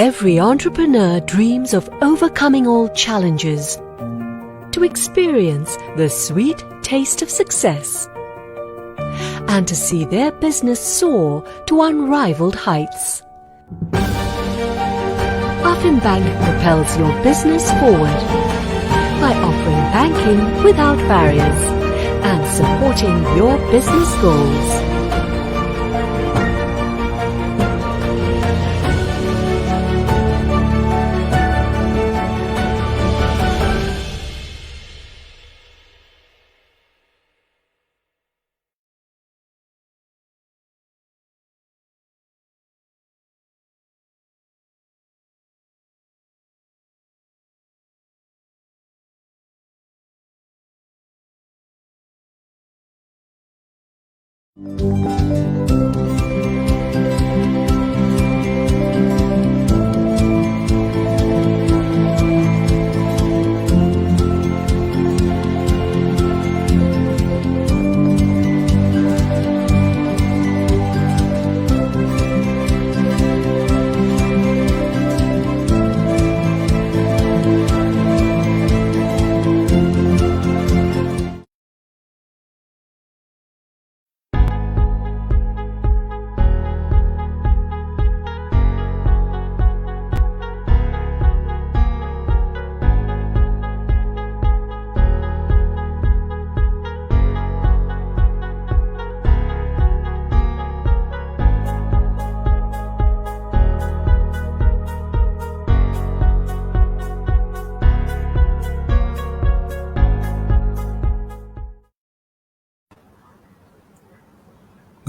Every entrepreneur dreams of overcoming all challenges to experience the sweet taste of success and to see their business soar to unrivaled heights. AFFIN Bank propels your business forward by offering banking without barriers and supporting your business goals.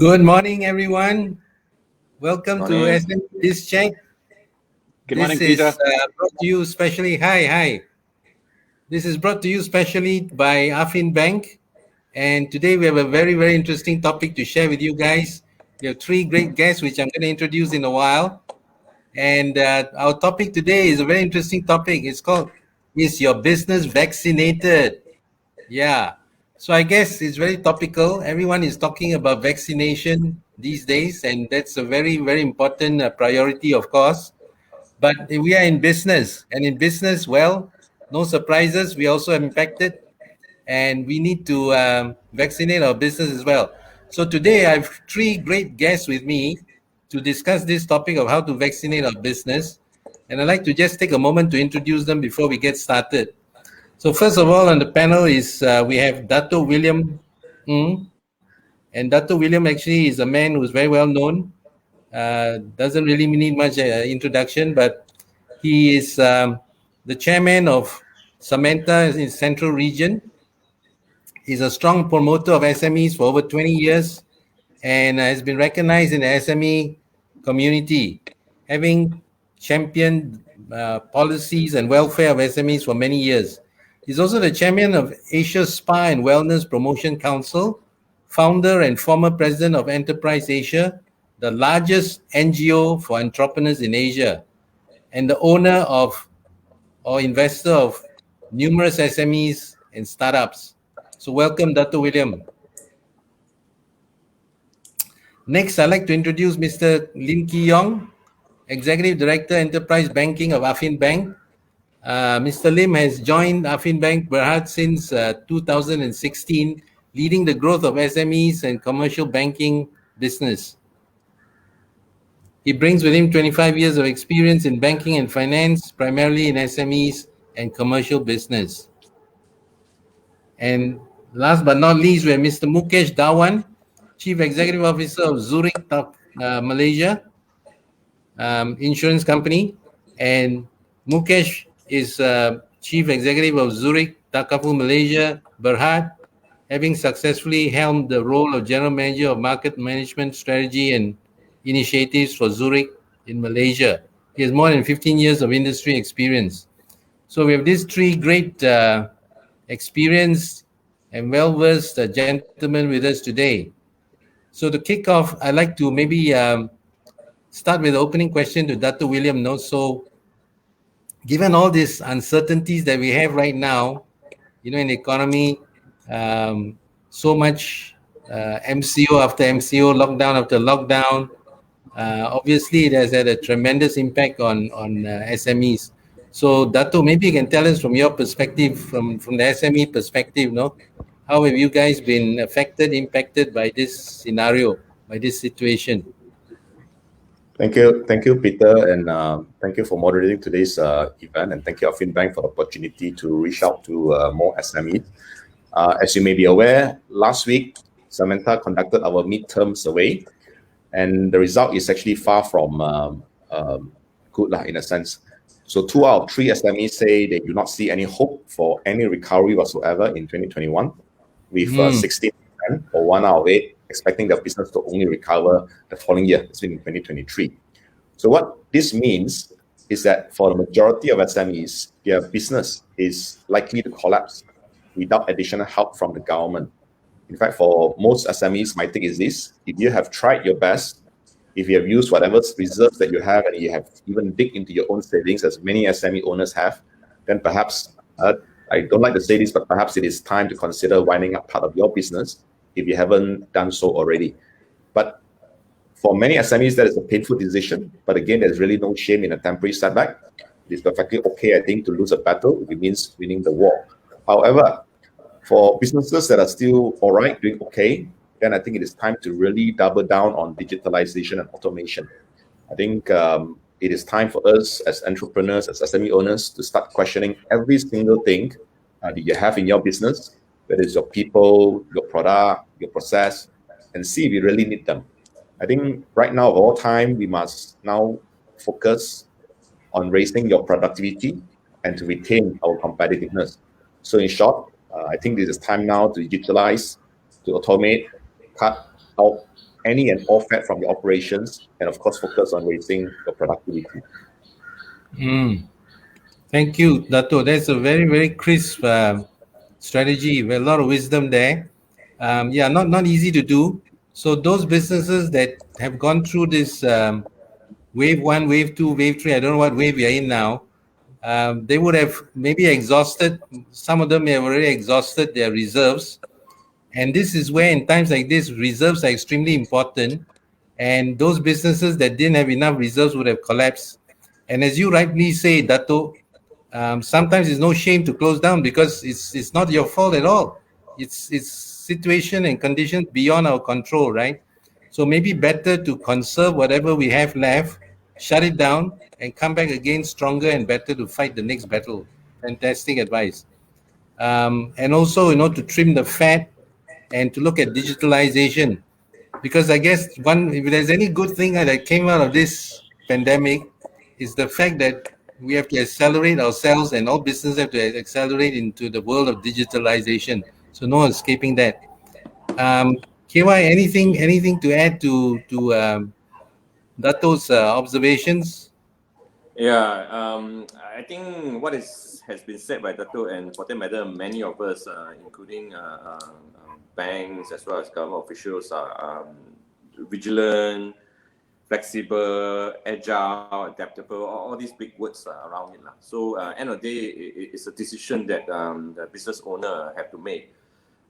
Good morning, everyone. Welcome to Morning. SME BizChat. Good morning, This Peter. is brought to you specially. Hi. This is brought to you specially by AFFIN Bank. And today we have a very, very interesting topic to share with you guys. We have three great guests, which I'm going to introduce in a while. And our topic today is a very interesting topic. It's called, Is Your Business Vaccinated? Yeah. So I guess it's very topical. Everyone is talking about vaccination these days, and that's a very, very important priority, of course. But we are in business, and in business, well, no surprises. We also are impacted, and we need to vaccinate our business as well. So today I have three great guests with me to discuss this topic of how to vaccinate our business. And I'd like to just take a moment to introduce them before we get started. So first of all on the panel is we have Dato William Ng. And Dato William actually is a man who's very well known. Doesn't really need much introduction, but he is the chairman of Samantha in Central Region. He's a strong promoter of SMEs for over 20 years and has been recognized in the SME community, having championed policies and welfare of SMEs for many years. He's also the chairman of Asia Spa and Wellness Promotion Council, founder and former president of Enterprise Asia, the largest NGO for entrepreneurs in Asia, and the owner of or investor of numerous SMEs and startups. So welcome, Dr. William. Next, I'd like to introduce Mr. Lim Ki Yong, Executive Director, Enterprise Banking of AFFIN Bank. Mr. Lim has joined AFFIN Bank Berhad since 2016, leading the growth of SMEs and commercial banking business. He brings with him 25 years of experience in banking and finance, primarily in SMEs and commercial business. And last but not least, we have Mr. Mukesh Dhawan, Chief Executive Officer of Zurich, Malaysia Insurance Company. And Mukesh is Chief Executive of Zurich, Takaful, Malaysia, Berhad, having successfully helmed the role of General Manager of Market Management Strategy and Initiatives for Zurich in Malaysia. He has more than 15 years of industry experience. So we have these three great experienced and well-versed gentlemen with us today. So to kick off, I'd like to maybe start with the opening question to Dr. William. So given all these uncertainties that we have right now, in the economy, so much MCO after MCO, lockdown after lockdown, Obviously, it has had a tremendous impact on SMEs. So, Dato, maybe you can tell us from your perspective, from the SME perspective, no, how have you guys been affected, impacted by this scenario, by this situation? Thank you, Peter, and thank you for moderating today's event, and thank you, AFFIN Bank, for the opportunity to reach out to more SMEs. As you may be aware, last week, Samantha conducted our midterm survey, and the result is actually far from good in a sense. So 2 out of 3 SMEs say they do not see any hope for any recovery whatsoever in 2021, with 16% or 1 out of 8 expecting their business to only recover the following year, that's in 2023. So what this means is that for the majority of SMEs, their business is likely to collapse without additional help from the government. In fact, for most SMEs, my take is this: if you have tried your best, if you have used whatever reserves that you have, and you have even dig into your own savings, as many SME owners have, then perhaps, I don't like to say this, but perhaps it is time to consider winding up part of your business if you haven't done so already. But for many SMEs, that is a painful decision. But again, there's really no shame in a temporary setback. It is perfectly okay, I think, to lose a battle if it means winning the war. However, for businesses that are still all right, doing okay, then I think it is time to really double down on digitalization and automation. I think it is time for us as entrepreneurs, as SME owners, to start questioning every single thing that you have in your business, whether it's your people, your product, your process, and see if you really need them. I think right now, of all time, we must now focus on raising your productivity and to retain our competitiveness. So in short, I think this is time now to digitalize, to automate, cut out any and all fat from your operations, and of course, focus on raising your productivity. Thank you, Dato. That's a very, very crisp strategy with a lot of wisdom there. Yeah, not easy to do. So those businesses that have gone through this wave 1, wave 2, wave 3, I don't know what wave we are in now, they would have maybe exhausted, some of them may have already exhausted their reserves. And this is where, in times like this, reserves are extremely important. And those businesses that didn't have enough reserves would have collapsed. And as you rightly say, Dato, sometimes it's no shame to close down because it's not your fault at all. It's situation and conditions beyond our control, right? So maybe better to conserve whatever we have left, shut it down, and come back again stronger and better to fight the next battle. Fantastic advice. And also, to trim the fat and to look at digitalization, because I guess if there's any good thing that came out of this pandemic is the fact that we have to accelerate ourselves, and all businesses have to accelerate into the world of digitalization. So no escaping that. KY, anything to add to Dato's observations? Yeah, I think what has been said by Dato, and for that matter, many of us, including banks as well as government officials, are vigilant, flexible, agile, adaptable, all these big words around it. So end of the day, it's a decision that the business owner have to make.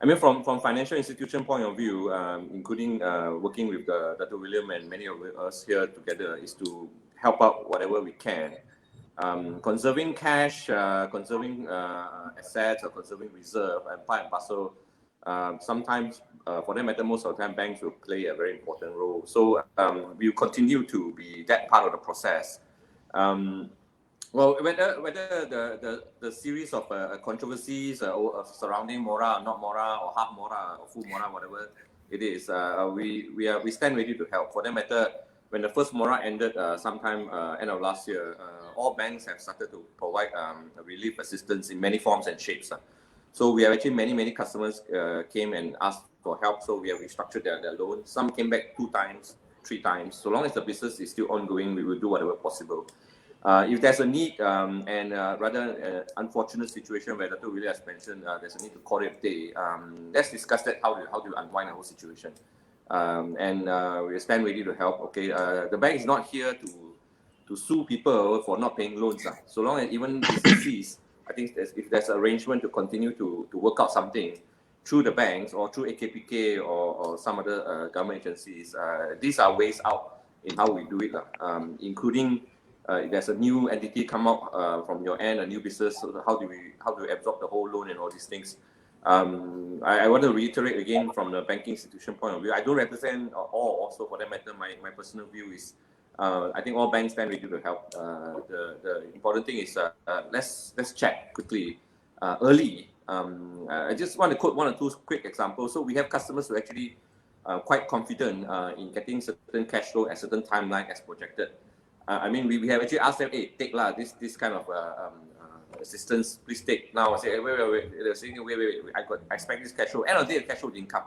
I mean, from financial institution point of view, including working with Dr. William and many of us here together, is to help out whatever we can. Conserving cash, conserving assets, or conserving reserve, and part and parcel. Sometimes, for that matter, most of the time, banks will play a very important role. So we will continue to be that part of the process. Well, whether the series of controversies surrounding Mora or not Mora, or half Mora or full Mora, whatever it is, we stand ready to help. For that matter, when the first Mora ended sometime end of last year, all banks have started to provide relief assistance in many forms and shapes. So we have actually many customers came and asked for help. So we have restructured their loan. Some came back 2 times, 3 times. So long as the business is still ongoing, we will do whatever possible. If there's a need and rather unfortunate situation where Dr. William has mentioned there's a need to call it a day, let's discuss that, how to unwind the whole situation. And we stand ready to help. Okay, the bank is not here to sue people for not paying loans. So long as even businesses, I think if there's an arrangement to continue to work out something through the banks or through AKPK or some other government agencies, these are ways out. in how we do it, including if there's a new entity come out from your end, a new business, so how do we absorb the whole loan and all these things. I want to reiterate again from the banking institution point of view. I don't represent all, also for that matter. My personal view is I think all banks stand ready to help. The important thing is let's check quickly early. I just want to quote one or two quick examples. So we have customers who actually quite confident in getting certain cash flow at certain timeline as projected. I mean, we have actually asked them, hey, take this kind of assistance, please take. Now I say, wait. They're saying, wait. I expect this cash flow. End of the day, the cash flow didn't come.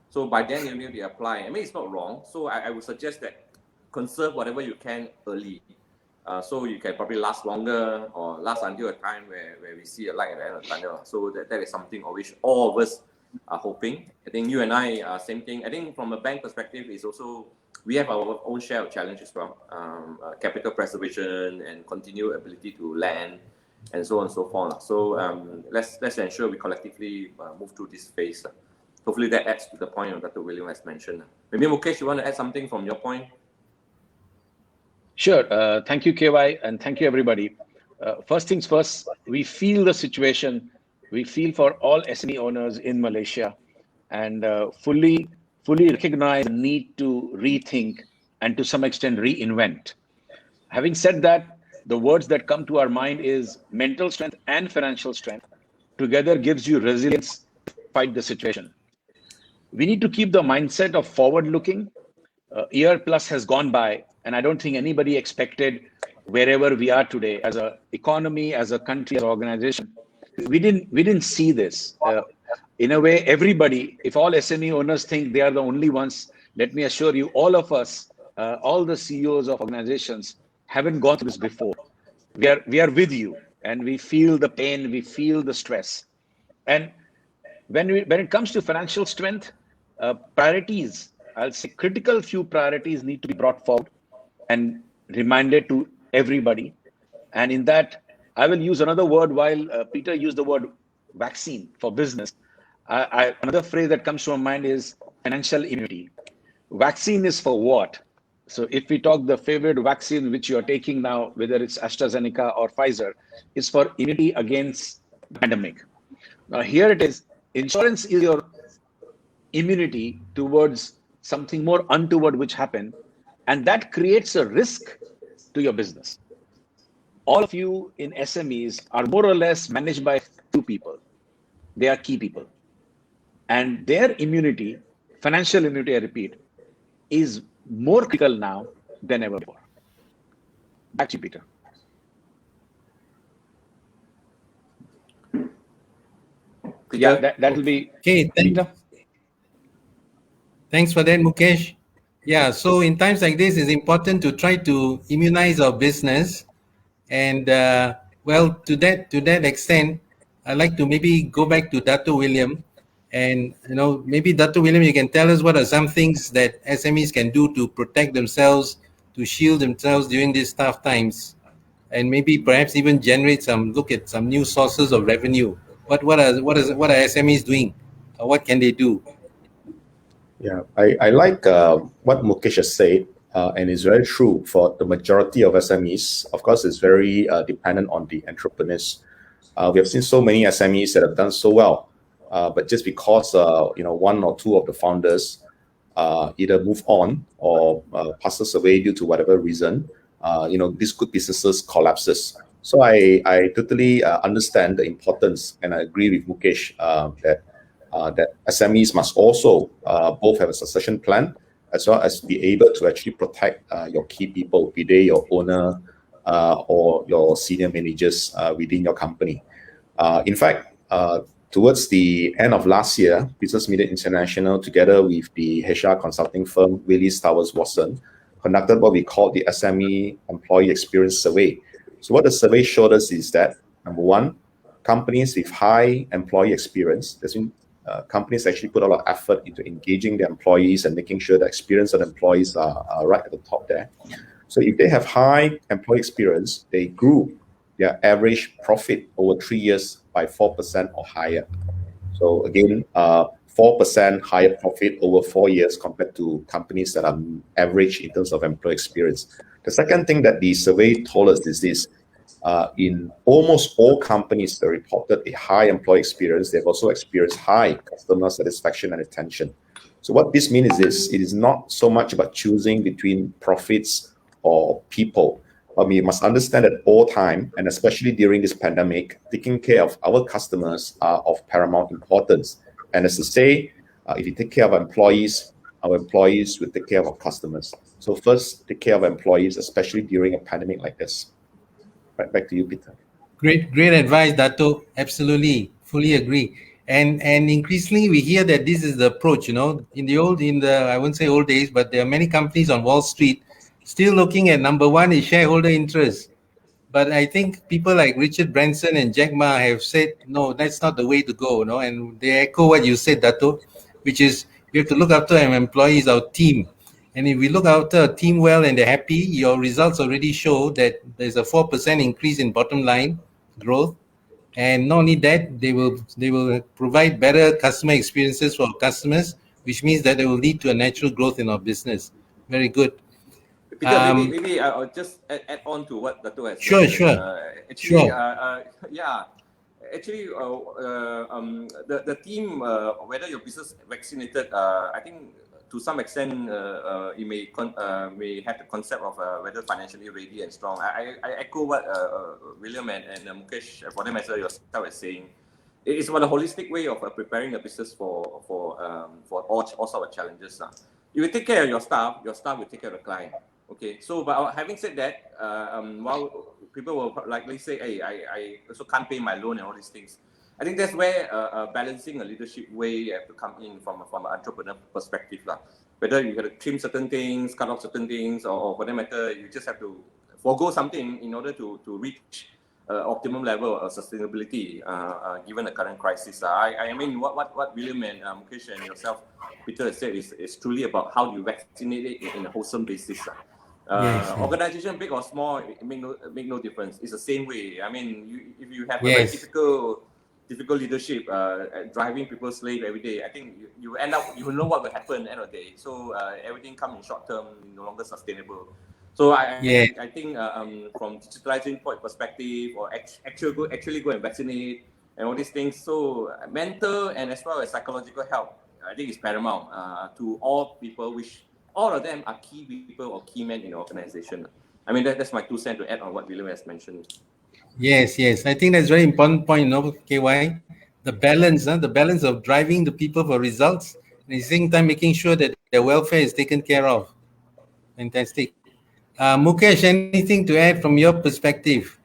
So by then, they apply. I mean, it's not wrong. So I would suggest that conserve whatever you can early. So you can probably last longer or last until a time where we see a light at the end of the tunnel. So that is something of which all of us are hoping. I think you and I, same thing. I think from a bank perspective, is also we have our own share of challenge as well. Capital preservation and continued ability to lend and so on and so forth. So let's ensure we collectively move through this phase. Hopefully that adds to the point that Dr. William has mentioned. Maybe Mukesh, you want to add something from your point? Sure. Thank you, KY, and thank you, everybody. First things first, we feel the situation. We feel for all SME owners in Malaysia, and fully recognize the need to rethink and to some extent reinvent. Having said that, the words that come to our mind is mental strength and financial strength together gives you resilience to fight the situation. We need to keep the mindset of forward-looking. Year plus has gone by, and I don't think anybody expected wherever we are today as an economy, as a country, as an organization. We didn't see this. In a way, everybody, if all SME owners think they are the only ones, let me assure you, all of us, all the CEOs of organizations haven't gone through this before. We are with you, and we feel the pain, we feel the stress. And when it comes to financial strength, priorities, I'll say critical few priorities need to be brought forward and reminded to everybody. And in that, I will use another word while Peter used the word vaccine for business. Another phrase that comes to my mind is financial immunity. Vaccine is for what? So if we talk the favorite vaccine which you are taking now, whether it's AstraZeneca or Pfizer, is for immunity against the pandemic. Now here it is, insurance is your immunity towards something more untoward which happened, and that creates a risk to your business. All of you in SMEs are more or less managed by two people. They are key people. And their immunity, financial immunity, I repeat, is more critical now than ever before. Back to you, Peter. Yeah, that will be okay. Thanks for that, Mukesh. Yeah, so in times like this, it's important to try to immunize our business. And well, to that extent, I'd like to maybe go back to Dr. William. And maybe Dr. William, you can tell us what are some things that SMEs can do to protect themselves, to shield themselves during these tough times, and maybe perhaps even look at some new sources of revenue. What are SMEs doing? What can they do? Yeah, I like what Mukesh has said, and it's very true for the majority of SMEs. Of course, it's very dependent on the entrepreneurs. We have seen so many SMEs that have done so well, but just because one or two of the founders either move on or passes away due to whatever reason, these good businesses collapses. So I totally understand the importance, and I agree with Mukesh that SMEs must also both have a succession plan as well as be able to actually protect your key people, be they your owner or your senior managers within your company. In fact, towards the end of last year, Business Media International, together with the HR consulting firm Willis Towers Watson, conducted what we call the SME Employee Experience Survey. So what the survey showed us is that, number one, companies with high employee experience, that's when companies actually put a lot of effort into engaging their employees and making sure the experience of the employees are right at the top there. So if they have high employee experience, they grew their average profit over 3 years by 4% or higher. So again, 4% higher profit over 4 years compared to companies that are average in terms of employee experience. The second thing that the survey told us is this. In almost all companies that reported a high employee experience, they've also experienced high customer satisfaction and retention. So what this means is this: it is not so much about choosing between profits or people. But we must understand at all time, and especially during this pandemic, taking care of our customers are of paramount importance. And as to say, if you take care of our employees will take care of our customers. So first, take care of employees, especially during a pandemic like this. Right, back to you, Peter. Great advice, Dato. Absolutely, fully agree. And increasingly we hear that this is the approach. In the I wouldn't say old days, but there are many companies on Wall Street still looking at number one is shareholder interest. But I think people like Richard Branson and Jack Ma have said, no, that's not the way to go, and they echo what you said, Dato, which is we have to look after our employees, our team. And if we look after a team well and they're happy, your results already show that there's a 4% increase in bottom line growth. And not only that, they will provide better customer experiences for our customers, which means that it will lead to a natural growth in our business. Very good. Peter, maybe I'll just add on to what Dato has Sure. mentioned. Sure. Yeah. Actually, the team, whether your business vaccinated, I think to some extent, you may have the concept of whether financially ready and strong. I echo what William and Mukesh, for them as well, yourself, is saying. It's about a holistic way of preparing a business for all sorts of challenges. If you take care of your staff will take care of the client. Okay, so but having said that, while people will likely say, hey, I also can't pay my loan and all these things, I think that's where balancing a leadership way have to come in from an entrepreneur perspective. Whether you have to trim certain things, cut off certain things, or for that matter, you just have to forego something in order to reach optimum level of sustainability given the current crisis. I mean, what William and Mukesh and yourself, Peter, said is truly about how do you vaccinate it in a wholesome basis. Yes. Organization, big or small, it make no difference. It's the same way. I mean, if you have a very difficult leadership, driving people slave every day, I think you end up, you know what will happen at the end of the day. So everything comes in short term, no longer sustainable. So I think from digitalizing point perspective, or actually go and vaccinate and all these things. So mental and as well as psychological health, I think is paramount to all people, which all of them are key people or key men in the organization. I mean, that's my 2 cents to add on what William has mentioned. Yes. I think that's a very important point, KY. The balance of driving the people for results, and at the same time making sure that their welfare is taken care of. Fantastic. Mukesh, anything to add from your perspective?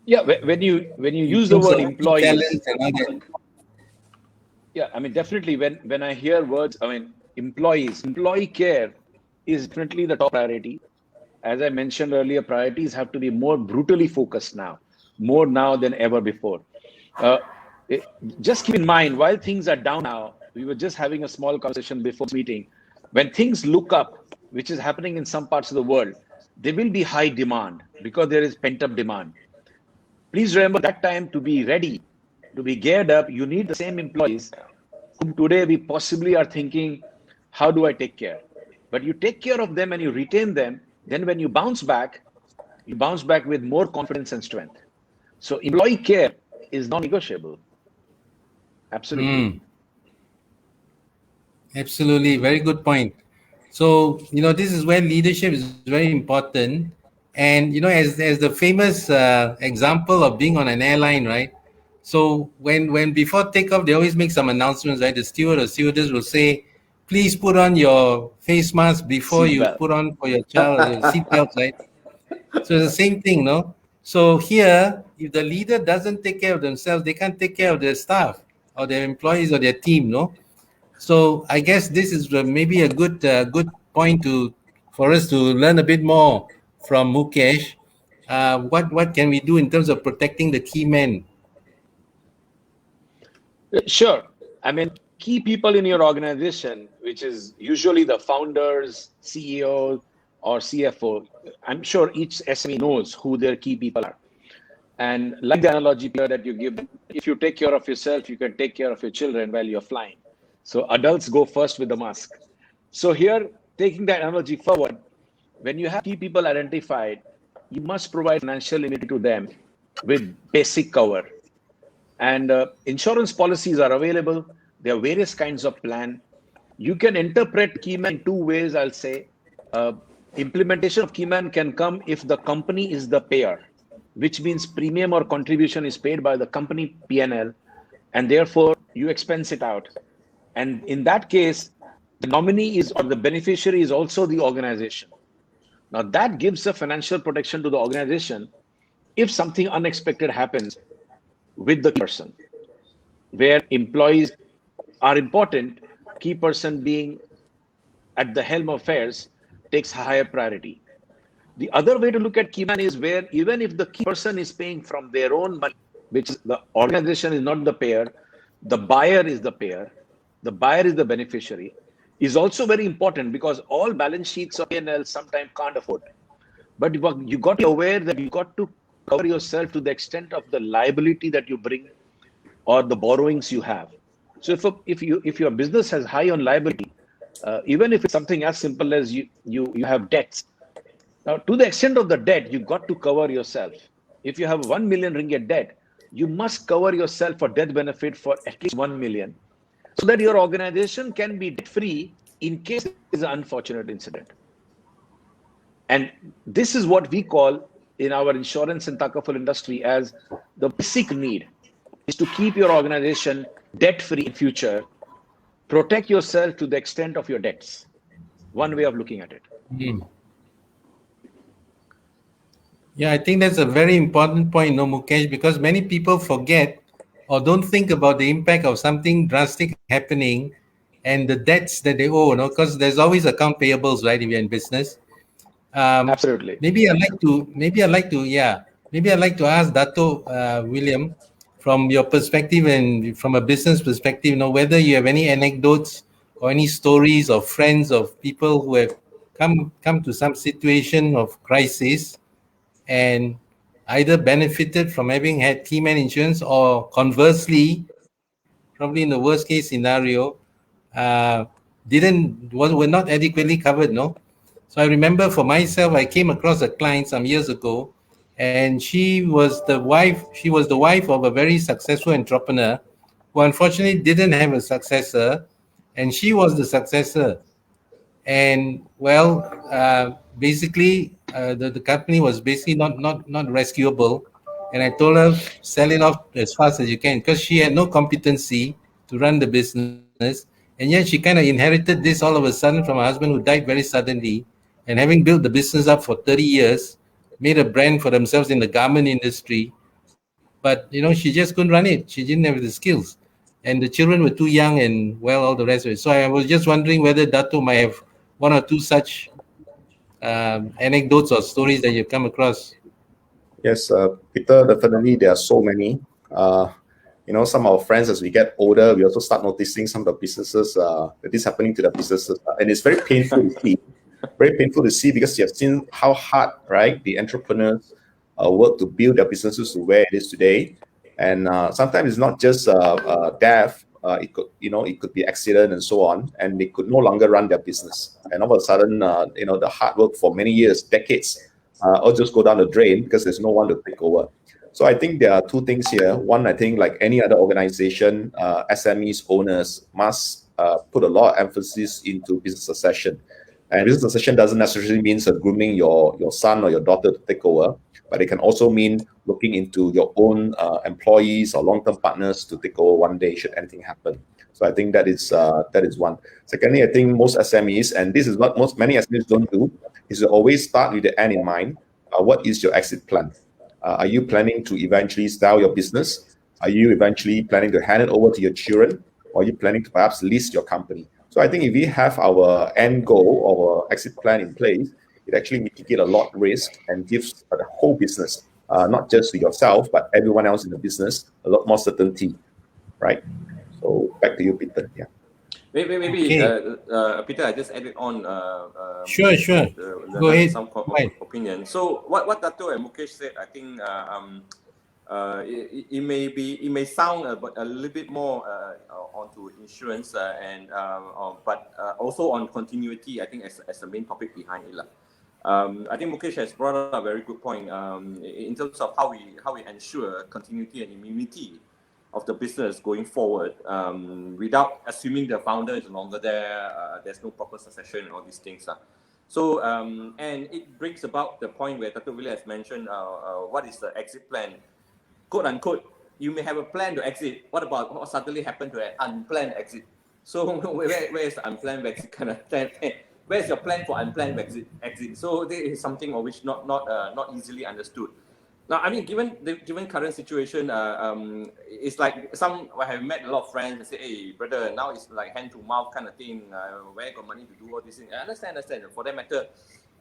Yeah, when you use the word employees, and all that. Yeah, I mean, definitely when I hear words, I mean, employee care is definitely the top priority. As I mentioned earlier, priorities have to be more brutally focused now, more now than ever before. Just keep in mind, while things are down now, we were just having a small conversation before this meeting. When things look up, which is happening in some parts of the world, there will be high demand because there is pent-up demand. Please remember that time to be ready, to be geared up, you need the same employees whom today we possibly are thinking, how do I take care? But you take care of them and you retain them, then when you bounce back with more confidence and strength. So employee care is non-negotiable. Absolutely. Absolutely. Very good point. So, this is where leadership is very important. And, as the famous example of being on an airline, right? So when before takeoff, they always make some announcements, right? The steward or stewardess will say, please put on your face mask before you put on for your child, your seatbelt, right? So it's the same thing, no? So here, if the leader doesn't take care of themselves, they can't take care of their staff or their employees or their team, no? So I guess this is maybe a good point for us to learn a bit more from Mukesh. What can we do in terms of protecting the key men? Sure. I mean, key people in your organization, which is usually the founders, CEO, or CFO. I'm sure each SME knows who their key people are. And like the analogy here that you give, if you take care of yourself, you can take care of your children while you're flying. So adults go first with the mask. So here, taking that analogy forward, when you have key people identified, you must provide financial immunity to them with basic cover. And insurance policies are available. There are various kinds of plan. You can interpret Keyman in two ways, I'll say. Implementation of Keyman can come if the company is the payer, which means premium or contribution is paid by the company P&L, and therefore you expense it out. And in that case, the nominee is or the beneficiary is also the organization. Now that gives a financial protection to the organization if something unexpected happens with the person, where employees are important, key person being at the helm of affairs takes higher priority. The other way to look at keyman is where even if the key person is paying from their own money, which is the organization is not the payer, the buyer is the payer, the buyer is the beneficiary, is also very important because all balance sheets of P&L sometimes can't afford. But you got to be aware that you got to cover yourself to the extent of the liability that you bring or the borrowings you have. So if your business has high on liability, even if it's something as simple as you have debts. Now, to the extent of the debt, you got to cover yourself. If you have 1 million ringgit debt, you must cover yourself for death benefit for at least 1 million, so that your organization can be debt free in case there is an unfortunate incident. And this is what we call in our insurance and takaful industry as the basic need is to keep your organization debt free in future, protect yourself to the extent of your debts. One way of looking at it. Yeah, I think that's a very important point, no, Mukesh, because many people forget or don't think about the impact of something drastic happening and the debts that they owe, because there's always account payables, right, if you're in business. Absolutely. Maybe I'd like to ask Dato William, from your perspective and from a business perspective, whether you have any anecdotes or any stories of friends of people who have come to some situation of crisis and either benefited from having had keyman insurance, or conversely, probably in the worst case scenario, were not adequately covered, no? So I remember for myself, I came across a client some years ago, and she was the wife of a very successful entrepreneur who unfortunately didn't have a successor, and she was the successor. And well, basically, the company was basically not rescuable. And I told her, sell it off as fast as you can, because she had no competency to run the business. And yet she kind of inherited this all of a sudden from her husband, who died very suddenly. And having built the business up for 30 years, made a brand for themselves in the garment industry. But, she just couldn't run it. She didn't have the skills. And the children were too young, and, well, all the rest of it. So I was just wondering whether Dato might have one or two such anecdotes or stories that you've come across. Yes, Peter, definitely there are so many. Some of our friends, as we get older, we also start noticing some of the businesses that is happening to the businesses. And it's very painful to see. Very painful to see, because you have seen how hard, right, the entrepreneurs work to build their businesses to where it is today. And sometimes it's not just death. It could be accident and so on, and they could no longer run their business. And all of a sudden, the hard work for many years, decades, all just go down the drain because there's no one to take over. So I think there are two things here. One, I think like any other organization, SMEs, owners must put a lot of emphasis into business succession. And business succession doesn't necessarily mean grooming your son or your daughter to take over, but it can also mean looking into your own employees or long-term partners to take over one day should anything happen. So I think that is one. Secondly, I think most SMEs, and this is what many SMEs don't do, is to always start with the end in mind. What is your exit plan? Are you planning to eventually sell your business? Are you eventually planning to hand it over to your children? Or are you planning to perhaps list your company? So I think if we have our end goal or our exit plan in place, it actually mitigates a lot of risk and gives the whole business, not just to yourself, but everyone else in the business, a lot more certainty, right? So back to you, Peter. Yeah. Maybe Okay. Peter, I just added on. Sure. Go ahead. Some opinion. So what Dato and Mukesh said, I think it may sound a little bit more onto insurance but also on continuity. I think as the main topic behind it. I think Mukesh has brought up a very good point in terms of how we ensure continuity and immunity of the business going forward without assuming the founder is no longer there. There's no proper succession and all these things. So and it brings about the point where Dato' William has mentioned what is the exit plan, quote unquote. You may have a plan to exit. What about what suddenly happened to an unplanned exit? So where is the unplanned exit kind of plan? Where is your plan for unplanned exit? So this is something of which not easily understood. Now, I mean, given current situation, it's like I have met a lot of friends and say, "Hey, brother, now it's like hand to mouth kind of thing. Where got money to do all these things?" I understand. For that matter,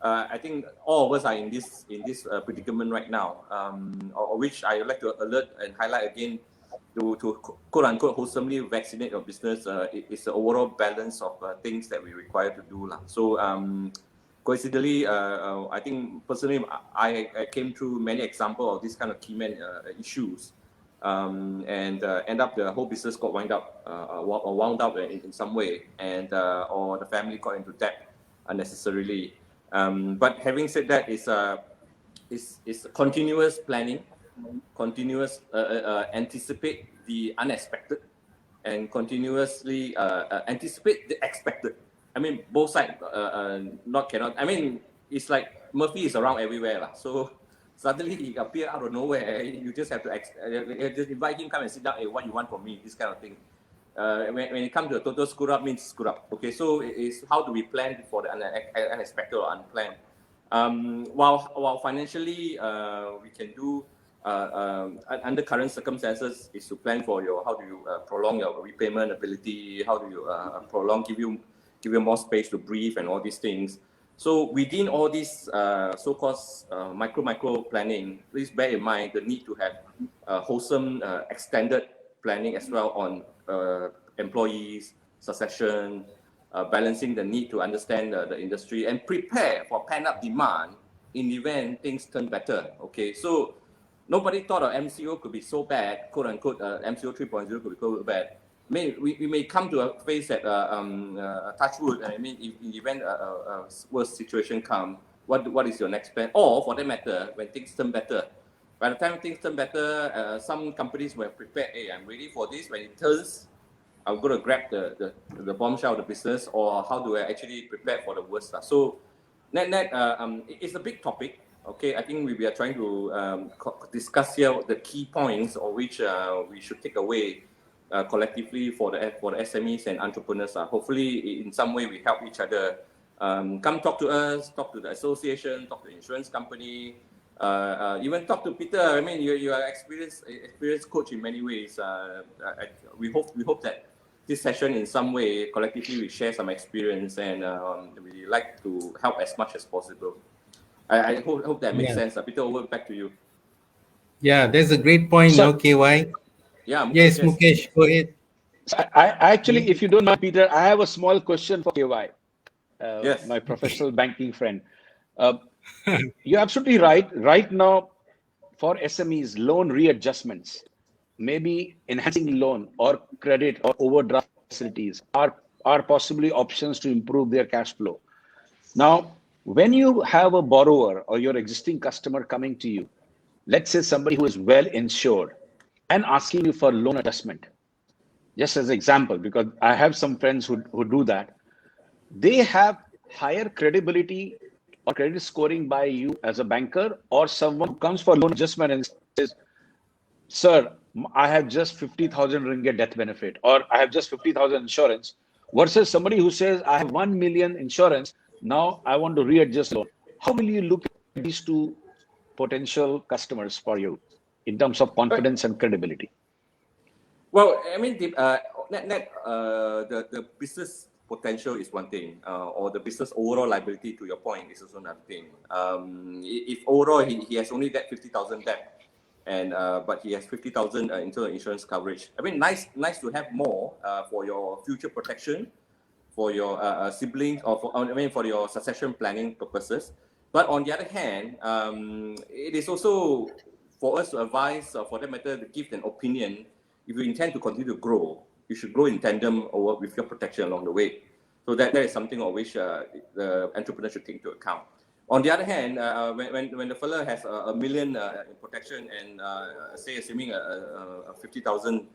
I think all of us are in this predicament right now, of which I would like to alert and highlight again to quote unquote wholesomely vaccinate your business. It's the overall balance of things that we require to do. So coincidentally, I think personally, I came through many examples of this kind of key man issues, and end up the whole business got wound up in some way, and or the family got into debt unnecessarily. But having said that, it's continuous planning, continuous anticipate the unexpected, and continuously anticipate the expected. I mean, both sides cannot. I mean, it's like Murphy is around everywhere. So suddenly he appear out of nowhere. You just have to just invite him, come and sit down. Hey, what you want from me? This kind of thing. When it comes to a total screw up, means screw up. Okay, so it's how do we plan for the unexpected or unplanned? While financially we can do under current circumstances is to plan for how do you prolong your repayment ability? How do you give you more space to breathe and all these things. So within all this so-called micro planning, please bear in mind the need to have wholesome extended planning as well on employees, succession, balancing the need to understand the industry and prepare for pent-up demand in the event things turn better. Okay, so nobody thought of MCO could be so bad, quote unquote, MCO 3.0 could be so bad. We may come to a phase that touch wood. I mean, in the event a worse situation come, what is your next plan? Or for that matter, when things turn better, by the time things turn better, some companies were prepared. Hey, I'm ready for this. When it turns, I'm going to grab the bombshell of the business, or how do I actually prepare for the worst? So, it's a big topic. Okay, I think we are trying to discuss here the key points of which we should take away collectively for the SMEs and entrepreneurs. Hopefully, in some way, we help each other. Come talk to us, talk to the association, talk to the insurance company, even talk to Peter. I mean, you are experienced coach in many ways. We hope that this session, in some way, collectively, we share some experience, and we like to help as much as possible. I hope that makes sense. Peter, over back to you. Yeah, that's a great point, So, KY. Yeah, yes, Mukesh, go ahead. I actually, if you don't mind, Peter, I have a small question for KY, yes, my professional banking friend. You're absolutely right. Right now, for SMEs, loan readjustments, maybe enhancing loan or credit or overdraft facilities are possibly options to improve their cash flow. Now, when you have a borrower or your existing customer coming to you, let's say somebody who is well insured and asking you for loan adjustment, just as an example, because I have some friends who do that, they have higher credibility or credit scoring by you as a banker, or someone who comes for loan adjustment and says, sir, I have just 50,000 ringgit death benefit, or I have just 50,000 insurance, versus somebody who says, I have 1 million insurance, now I want to readjust loan. How will you look at these two potential customers for you in terms of confidence and credibility? Well, I mean, the business potential is one thing, or the business overall liability, to your point, is also another thing. If overall he has only that 50,000 debt, and but he has 50,000 in terms of insurance coverage. I mean, nice to have more for your future protection, for your siblings, or for your succession planning purposes. But on the other hand, it is also for us to advise, for that matter, to give an opinion, if you intend to continue to grow, you should grow in tandem or with your protection along the way. So that is something of which the entrepreneur should take into account. On the other hand, when the fella has a million in protection and say assuming a 50,000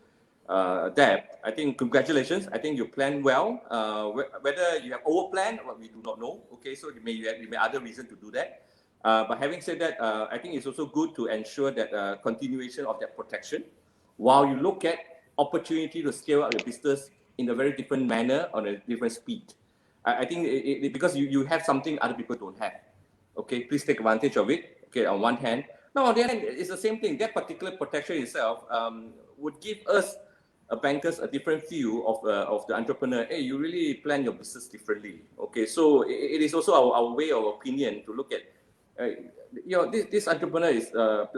debt, I think congratulations. I think you plan well. Whether you have overplanned, we do not know. Okay, so you may have other reason to do that. But having said that, I think it's also good to ensure that continuation of that protection, while you look at opportunity to scale up your business in a very different manner on a different speed. I think because you have something other people don't have. Okay, please take advantage of it. Okay, on one hand. Now, on the other hand, it's the same thing. That particular protection itself would give us bankers a different view of the entrepreneur. Hey, you really plan your business differently. Okay, so it is also our way of opinion to look at. This entrepreneur is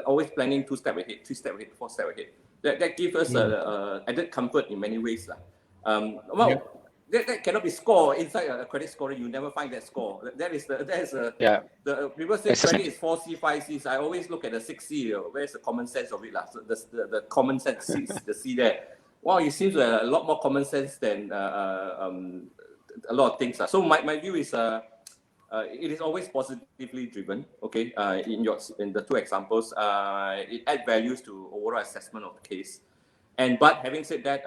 always planning 2 steps ahead, 3 steps ahead, 4 steps ahead. That gives us added comfort in many ways. That cannot be scored inside a credit scoring. You never find that score. The people say credit is 4C, 5Cs. I always look at the 6C. Where's the common sense of it? So the common sense, the C there. Wow, it seems a lot more common sense than a lot of things. So my view is it is always positively driven. Okay, in the 2 examples, it adds values to overall assessment of the case. But having said that,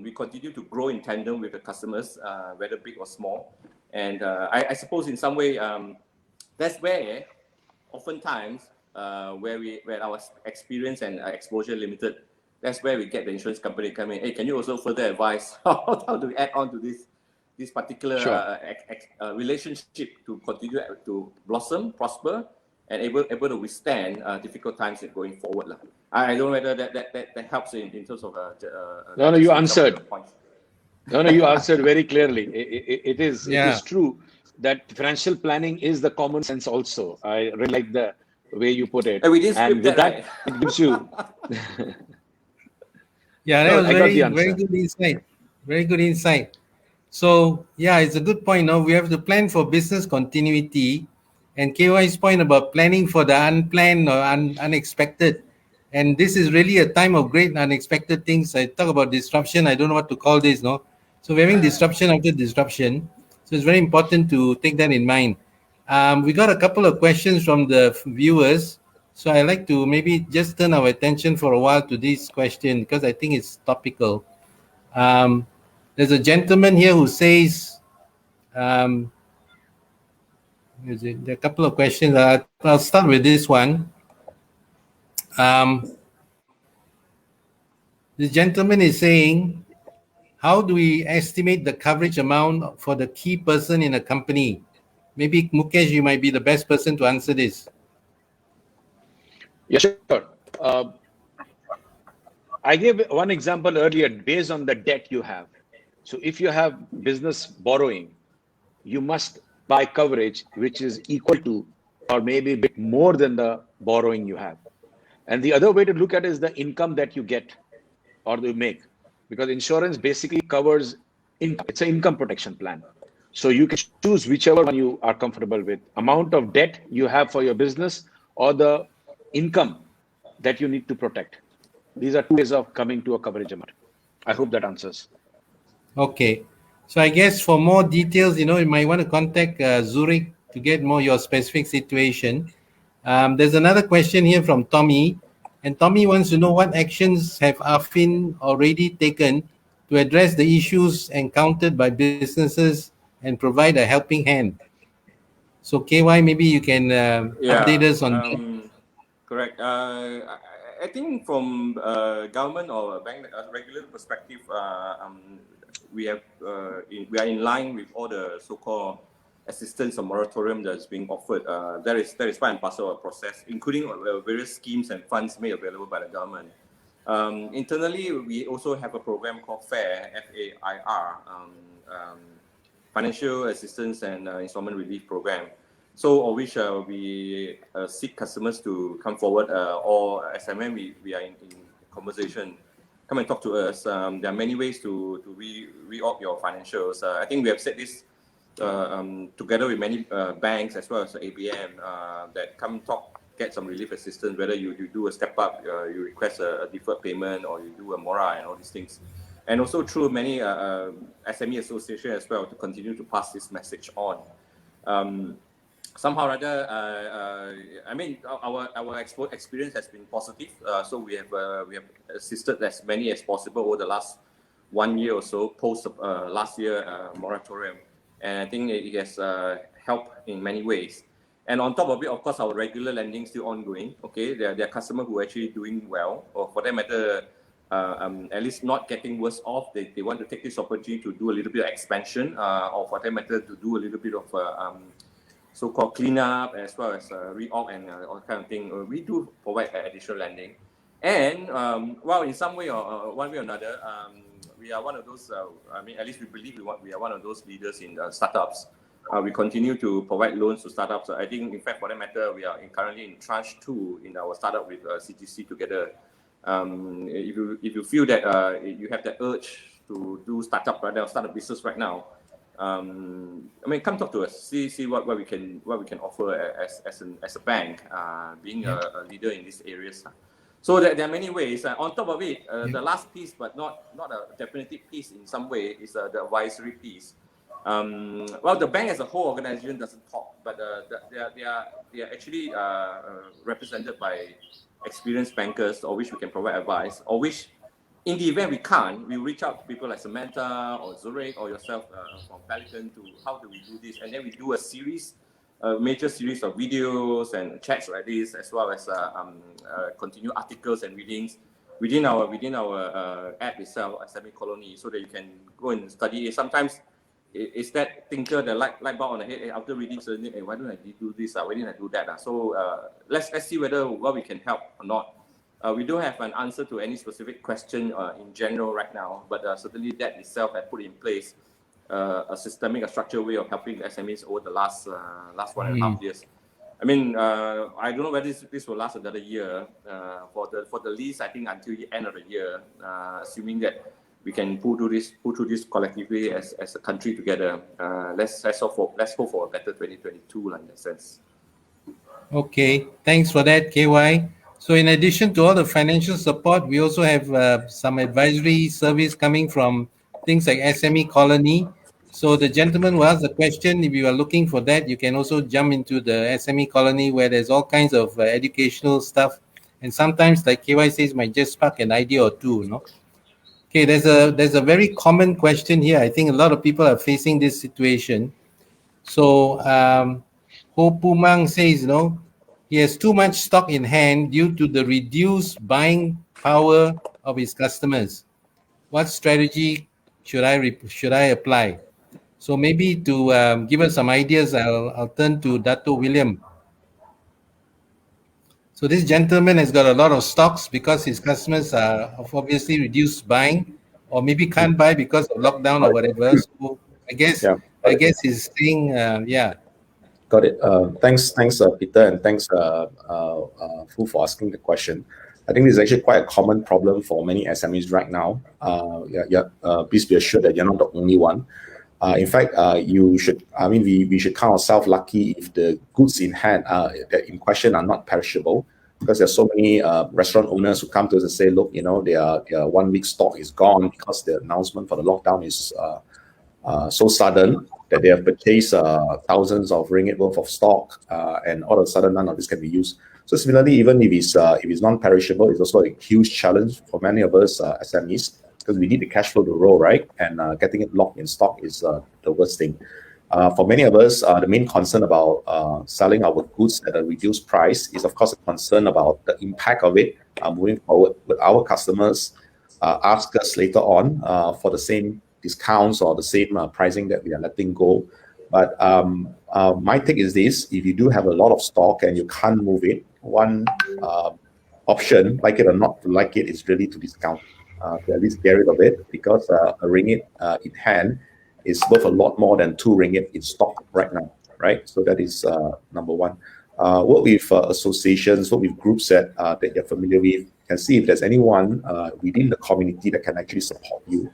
we continue to grow in tandem with the customers, whether big or small. And I suppose in some way, that's where oftentimes where our experience and exposure limited, that's where we get the insurance company coming. Hey, can you also further advise how do we add on to this particular relationship to continue to blossom, prosper, and able to withstand difficult times going forward. I don't know whether that helps in terms of No, you answered. No, you answered very clearly. It is true that financial planning is the common sense also. I really like the way you put it. And we didn't script that, right? It gives you... Yeah, that was very good insight. Very good insight. So yeah, it's a good point. Now we have to plan for business continuity, and KY's point about planning for the unplanned or unexpected. And this is really a time of great unexpected things. I talk about disruption. I don't know what to call this, no? So we're having disruption after disruption. So it's very important to take that in mind. We got a couple of questions from the viewers. So I'd like to maybe just turn our attention for a while to this question because I think it's topical. There's a gentleman here who says, there are a couple of questions. I'll start with this one. The gentleman is saying, how do we estimate the coverage amount for the key person in a company? Maybe Mukesh, you might be the best person to answer this. Yeah, sure. I gave one example earlier based on the debt you have. So if you have business borrowing, you must buy coverage which is equal to or maybe a bit more than the borrowing you have. And the other way to look at it is the income that you get or you make, because insurance basically covers income. It's an income protection plan. So you can choose whichever one you are comfortable with, amount of debt you have for your business or the income that you need to protect. These are 2 ways of coming to a coverage amount. I hope that answers. Okay. So I guess for more details, you might want to contact Zurich to get more your specific situation. There's another question here from Tommy. And Tommy wants to know what actions have AFFIN already taken to address the issues encountered by businesses and provide a helping hand. So KY, maybe you can update us on that. Correct. I think from government or bank regular perspective, we are in line with all the so-called assistance or moratorium that's being offered. That is part and parcel of the process, including various schemes and funds made available by the government. Internally, we also have a program called FAIR, F-A-I-R, Financial Assistance and Installment Relief Program. So, of which we seek customers to come forward, or SME, we are in conversation. Come and talk to us. There are many ways to re-op your financials. I think we have said this together with many banks as well as ABM that come talk, get some relief assistance, whether you do a step up, you request a deferred payment, or you do a mora and all these things. And also through many SME associations as well to continue to pass this message on. Somehow or other, I mean, our experience has been positive. So we have assisted as many as possible over the last 1 year or so post last year moratorium, and I think it has helped in many ways. And on top of it, of course, our regular lending still ongoing. Okay, there are customers who are actually doing well, or for that matter, at least not getting worse off. They want to take this opportunity to do a little bit of expansion, or for that matter, to do a little bit of so-called cleanup as well as re-op and all kind of thing. We do provide additional lending, and well, in some way or one way or another, we are one of those. I mean, at least we believe we are one of those leaders in startups. We continue to provide loans to startups. I think, in fact, for that matter, we are currently in tranche 2 in our startup with CGC together. If you feel that you have that urge to start a business right now, I mean, come talk to us. See what we can offer as a bank, being a leader in these areas. So there are many ways. On top of it, the last piece, but not a definitive piece in some way, is the advisory piece. Well, the bank as a whole organization doesn't talk, but they are actually represented by experienced bankers, or which we can provide advice, or which, in the event we can't, we reach out to people like Samantha or Zurek or yourself from Pelican to how do we do this, and then we do a major series of videos and chats like this, as well as continue articles and readings within our app itself, SME Colony, so that you can go and study it. Sometimes it's that thinker, the light bulb on the head, after reading, suddenly, hey, why don't I do this? Why didn't I do that? So let's see whether we can help or not. We don't have an answer to any specific question in general right now, but certainly that itself has put in place a systemic, a structured way of helping SMEs over the last 1.5 years. I mean, I don't know whether this will last another year. For the least, I think until the end of the year, assuming that we can pull through this collectively as a country together. Let's hope for a better 2022 in that sense. Okay, thanks for that, KY. So in addition to all the financial support, we also have some advisory service coming from things like SME Colony. So the gentleman who asked the question, if you are looking for that, you can also jump into the SME Colony, where there's all kinds of educational stuff. And sometimes, like KY says, might just spark an idea or two, no? Okay, there's a very common question here. I think a lot of people are facing this situation. So Ho Pumang says, he has too much stock in hand due to the reduced buying power of his customers. What strategy should I apply? So maybe to give us some ideas, I'll turn to Dato' William. So this gentleman has got a lot of stocks because his customers have obviously reduced buying, or maybe can't buy because of lockdown or whatever. So I guess he's saying, Got it. Thanks, Peter, and thanks, Fu, for asking the question. I think this is actually quite a common problem for many SMEs right now. Please be assured that you're not the only one. In fact, we should count ourselves lucky if the goods in hand that in question are not perishable, because there's so many restaurant owners who come to us and say, look, their 1 week stock is gone because the announcement for the lockdown is so sudden that they have purchased thousands of ringgit worth of stock, and all of a sudden none of this can be used. So similarly, even if it's non-perishable, it's also a huge challenge for many of us SMEs, because we need the cash flow to roll, right? And getting it locked in stock is the worst thing. For many of us, the main concern about selling our goods at a reduced price is, of course, a concern about the impact of it moving forward. With our customers ask us later on for the same discounts or the same pricing that we are letting go. But my take is this: if you do have a lot of stock and you can't move it, one option, like it or not to like it, is really to discount, to at least get rid of it, because a ringgit in hand is worth a lot more than 2 ringgit in stock right now, right? So that is number one. Work with associations, work with groups that you're familiar with, and see if there's anyone within the community that can actually support you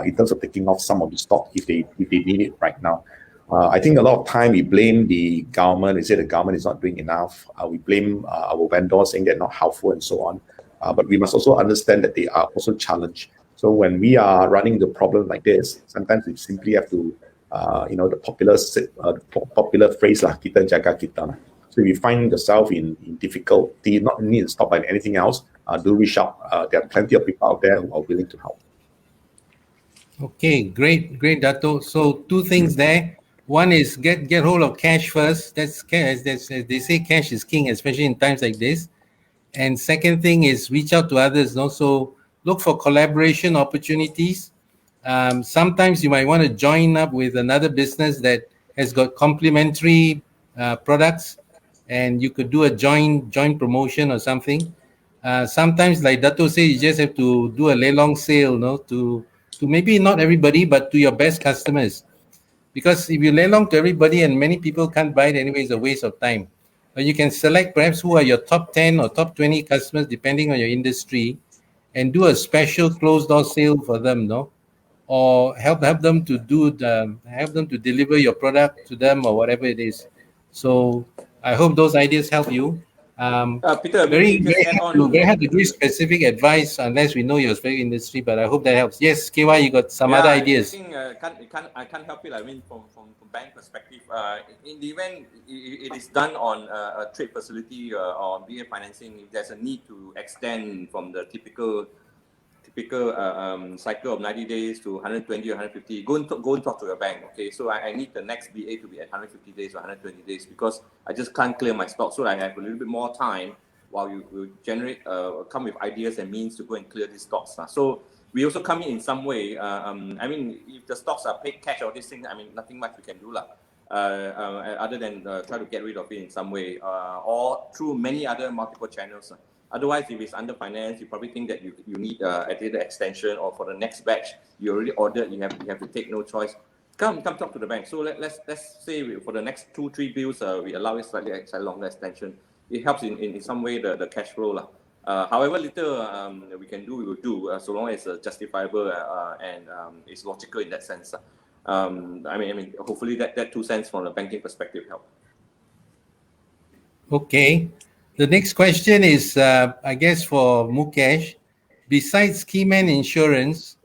in terms of taking off some of the stock if they need it right now. I think a lot of time we blame the government. We say the government is not doing enough. We blame our vendors saying they're not helpful and so on. But we must also understand that they are also challenged. So when we are running the problem like this, sometimes we simply have to, the popular phrase lah, kita jaga kita. So if you find yourself in difficulty, not need to stop by anything else, do reach out. There are plenty of people out there who are willing to help. Okay, great, Dato. So two things there. One is get hold of cash first. That's cash. As they say, cash is king, especially in times like this. And second thing is reach out to others. Also, look for collaboration opportunities. Sometimes you might want to join up with another business that has got complementary products, and you could do a joint promotion or something. Sometimes, like Dato said, you just have to do a lelong sale, to maybe not everybody, but to your best customers. Because if you lelong to everybody and many people can't buy it anyway, it's a waste of time. But you can select perhaps who are your top 10 or top 20 customers, depending on your industry, and do a special closed door sale for them, or help them to deliver your product to them or whatever it is. So I hope those ideas help you. Peter, Very, maybe just add on. very hard to give specific advice unless we know your specific industry, but I hope that helps. Yes, KY, you got some other ideas. I think I can't help it. I mean, from bank perspective, in the event it is done on a trade facility or BA financing, if there's a need to extend from the typical cycle of 90 days to 120 or 150, go and talk to your bank. Okay, so I need the next BA to be at 150 days or 120 days because I just can't clear my stock. So I have a little bit more time while you generate, come with ideas and means to go and clear these stocks. So we also come in some way. I mean, if the stocks are paid cash or this thing, I mean, nothing much we can do other than try to get rid of it in some way or through many other multiple channels. Otherwise, if it's under finance, you probably think that you need a data extension, or for the next batch you already ordered, you have to take no choice. Come talk to the bank. So let's say for the next 2-3 bills, we allow it slightly longer extension. It helps in some way the cash flow. However little we can do, we will do, so long as it's justifiable and it's logical in that sense. I mean, hopefully that 2 cents from a banking perspective help. Okay. The next question is, I guess, for Mukesh. Besides Keyman Insurance,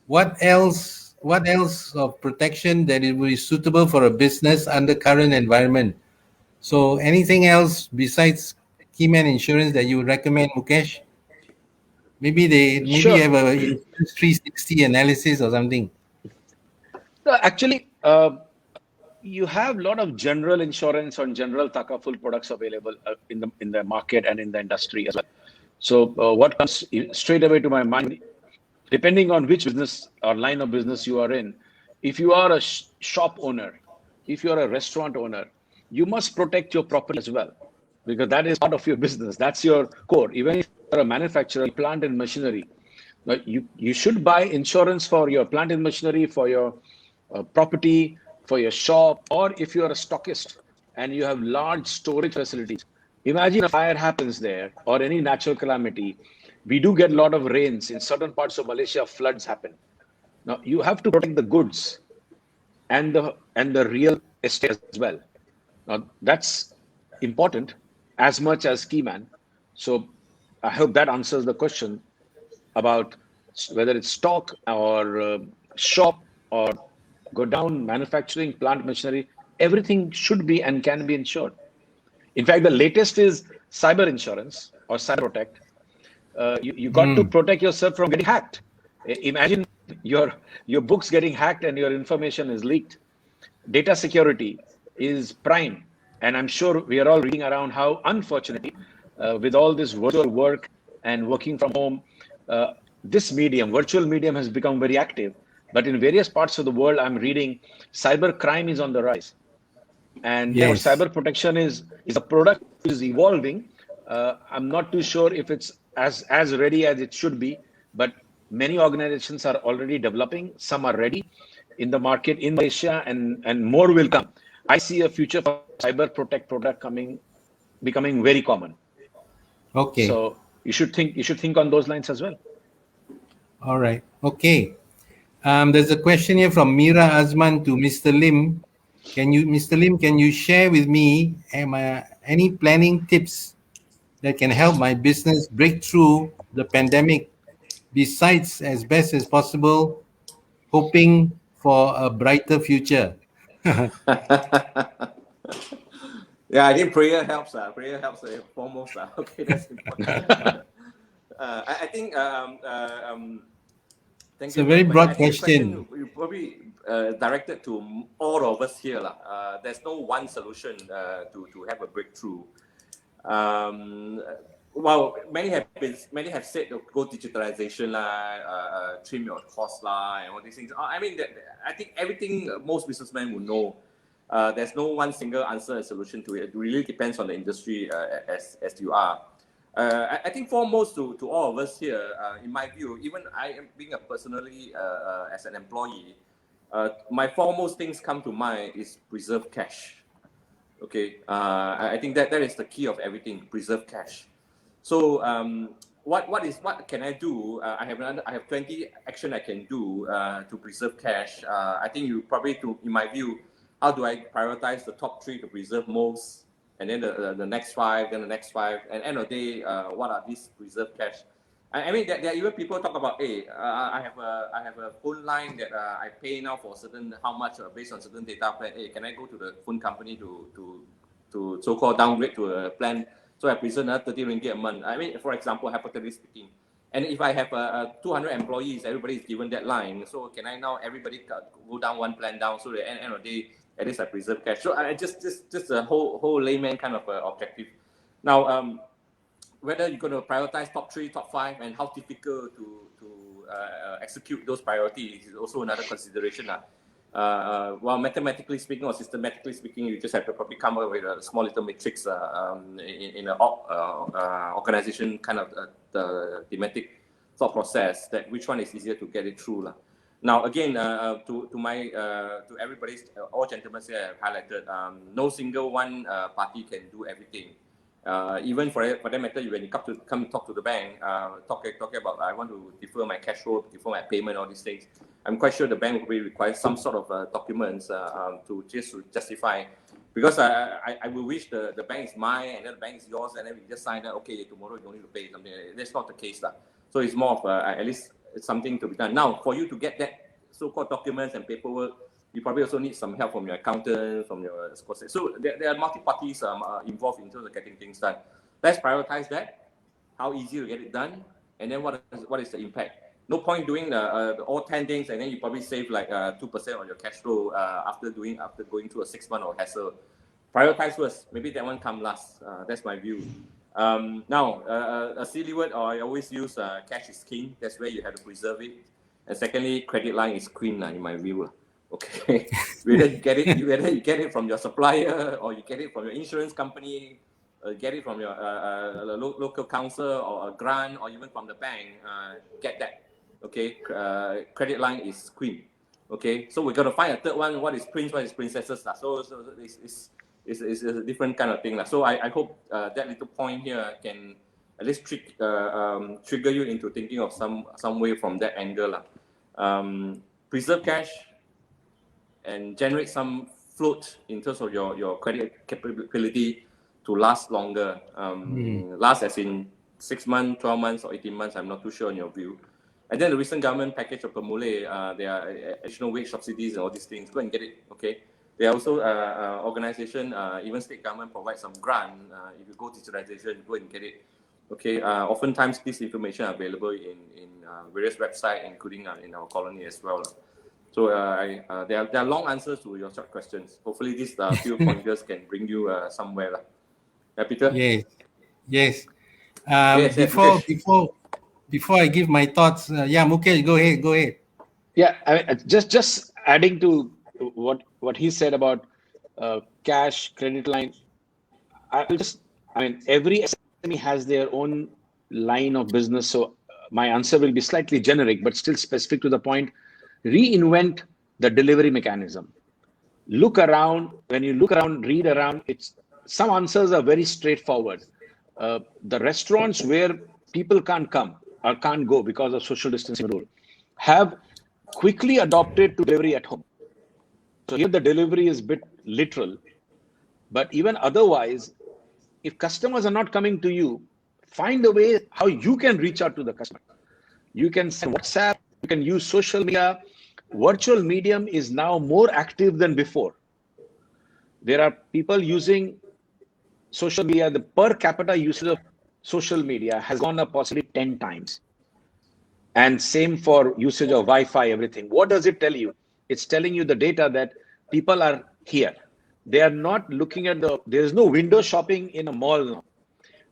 what else of protection that it will be suitable for a business under current environment? So anything else besides Keyman Insurance that you would recommend, Mukesh? Maybe Sure. have a 360 analysis or something. No, actually, you have a lot of general insurance or general takaful products available in the market and in the industry as well. So what comes straight away to my mind, depending on which business or line of business you are in, if you are a shop owner, if you are a restaurant owner, you must protect your property as well, because that is part of your business. That's your core. Even if you're a manufacturer, plant and machinery, you should buy insurance for your plant and machinery, for your property, for your shop, or if you are a stockist and you have large storage facilities. Imagine a fire happens there or any natural calamity. We do get a lot of rains. In certain parts of Malaysia, floods happen. Now, you have to protect the goods and the real estate as well. Now, that's important as much as Keyman. So I hope that answers the question about whether it's stock or shop or go down, manufacturing, plant machinery, everything should be and can be insured. In fact, the latest is cyber insurance or cyber protect. You got to protect yourself from getting hacked. Imagine your books getting hacked and your information is leaked. Data security is prime. And I'm sure we are all reading around how, unfortunately, with all this virtual work and working from home, this virtual medium has become very active. But in various parts of the world, I'm reading cyber crime is on the rise. And yes, cyber protection is a product that is evolving. I'm not too sure if it's as ready as it should be, but many organizations are already developing. Some are ready in the market in Malaysia, and more will come. I see a future for cyber protect product becoming very common. Okay. So you should think on those lines as well. All right. Okay. There's a question here from Mira Azman to Mr. Lim. Can you, Mr. Lim, can you share with me any planning tips that can help my business break through the pandemic, besides, as best as possible, hoping for a brighter future? Yeah, I think prayer helps. Prayer helps foremost. Okay, that's important. I think thank It's you a for the very question. broad I think the question. question you probably directed to all of us here. There's no one solution to have a breakthrough. Well, many have said go digitalization trim your cost and all these things. I mean, I think everything most businessmen will know. There's no one single answer and solution to it. It really depends on the industry as you are. I think foremost to all of us here, in my view, even I am being personally as an employee, my foremost things come to mind is preserve cash. Okay, I think that is the key of everything. Preserve cash. So what can I do? I have 20 action I can do to preserve cash. I think you probably, in my view, how do I prioritize the top 3 to preserve most, and then the next 5, then the next 5, and end of the day, what are these preserve cash? I mean, there are even people talk about, hey, I have a phone line that I pay now for certain how much based on certain data plan. Hey, can I go to the phone company to so-called downgrade to a plan so I preserve another 30 ringgit a month? I mean, for example, hypothetically speaking, and if I have 200 employees, everybody is given that line. So can I now everybody go down one plan down so the end of the day at least I preserve cash? So I just a whole layman kind of objective. Now, whether you're going to prioritize top 3, top 5, and how difficult to execute those priorities is also another consideration. Well, mathematically speaking or systematically speaking, you just have to probably come up with a small little matrix in an organization kind of the thematic thought process that which one is easier to get it through. Now, again, to everybody's, all gentlemen here have highlighted, no single one party can do everything. Even for that matter, when you come talk to the bank, talking about I want to defer my cash flow, defer my payment, all these things, I'm quite sure the bank will require some sort of documents to justify. Because I will wish the bank is mine and then the bank is yours, and then we just sign that, okay, tomorrow you don't need to pay something. That's not the case. So it's more of at least it's something to be done. Now, for you to get that so-called documents and paperwork, you probably also need some help from your accountant, from your school. So there are multi-parties involved in terms of getting things done. Let's prioritize that, how easy to get it done, and then what is the impact. No point doing all 10 things and then you probably save like 2% on your cash flow after going through a 6-month or hassle. Prioritize first. Maybe that one come last. That's my view. Now, a silly word, or I always use cash is king. That's where you have to preserve it. And secondly, credit line is queen in my view. Okay, whether you get it from your supplier or you get it from your insurance company, get it from your local council or a grant or even from the bank, get that. Okay, credit line is queen. Okay, so we're gonna find a third one. What is prince? What is princesses? So it's a different kind of thing. So I hope that little point here can at least trigger you into thinking of some way from that angle. Preserve cash and generate some float in terms of your credit capability to last longer. Last as in 6 months, 12 months, or 18 months, I'm not too sure on your view. And then the recent government package of Pemule, there are additional wage subsidies and all these things. Go and get it, okay? There are also organization, even state government provide some grant. If you go digitalization, go and get it. Okay, oftentimes this information are available in various websites, including in our colony as well. So there are long answers to your short questions. Hopefully these few pointers can bring you somewhere. Peter? Yes. Yes, Before I give my thoughts, Mukesh, go ahead. Yeah, I mean, just adding to what he said about cash, credit line. Every SME has their own line of business. So my answer will be slightly generic, but still specific to the point. Reinvent the delivery mechanism. Look around. When you look around, read around, some answers are very straightforward. The restaurants where people can't come or can't go because of social distancing rule have quickly adopted to delivery at home. So here the delivery is a bit literal, but even otherwise, if customers are not coming to you, find a way how you can reach out to the customer. You can send WhatsApp, you can use social media. Virtual medium is now more active than before. There are people using social media. The per capita usage of social media has gone up possibly 10 times. And same for usage of Wi-Fi, everything. What does it tell you? It's telling you the data that people are here. They are not looking at there is no window shopping in a mall now.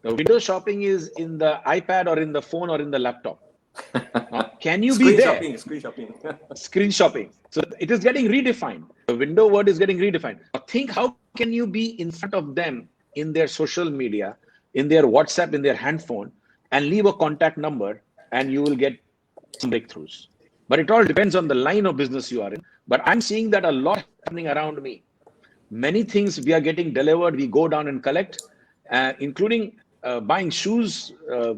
The window shopping is in the iPad or in the phone or in the laptop. Now, can you be there? Screen shopping. Screen shopping. So it is getting redefined. The window word is getting redefined. Now think, how can you be in front of them in their social media, in their WhatsApp, in their handphone, and leave a contact number, and you will get some breakthroughs. But it all depends on the line of business you are in. But I'm seeing that a lot happening around me. Many things we are getting delivered, we go down and collect, including buying shoes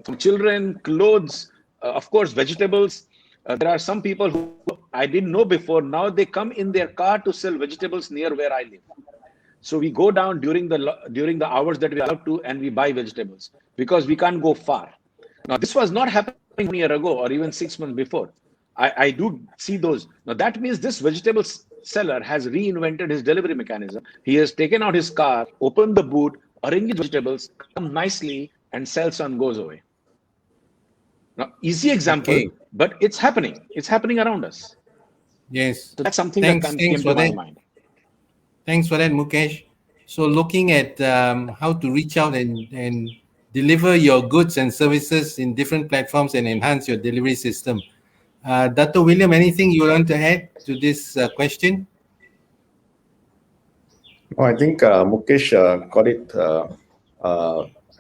for children, clothes, of course, vegetables. There are some people who I didn't know before. Now they come in their car to sell vegetables near where I live. So we go down during the hours that we are allowed to, and we buy vegetables because we can't go far. Now, this was not happening 1 year ago or even 6 months before. I do see those. Now, that means this vegetable seller has reinvented his delivery mechanism. He has taken out his car, opened the boot, arranged vegetables, come nicely, and sells and goes away. Now, easy example, but it's happening. It's happening around us. Yes. So that's something that came to my mind. Thanks for that, Mukesh. So looking at how to reach out and deliver your goods and services in different platforms and enhance your delivery system. Dr. William, anything you want to add to this question? Well, I think Mukesh got it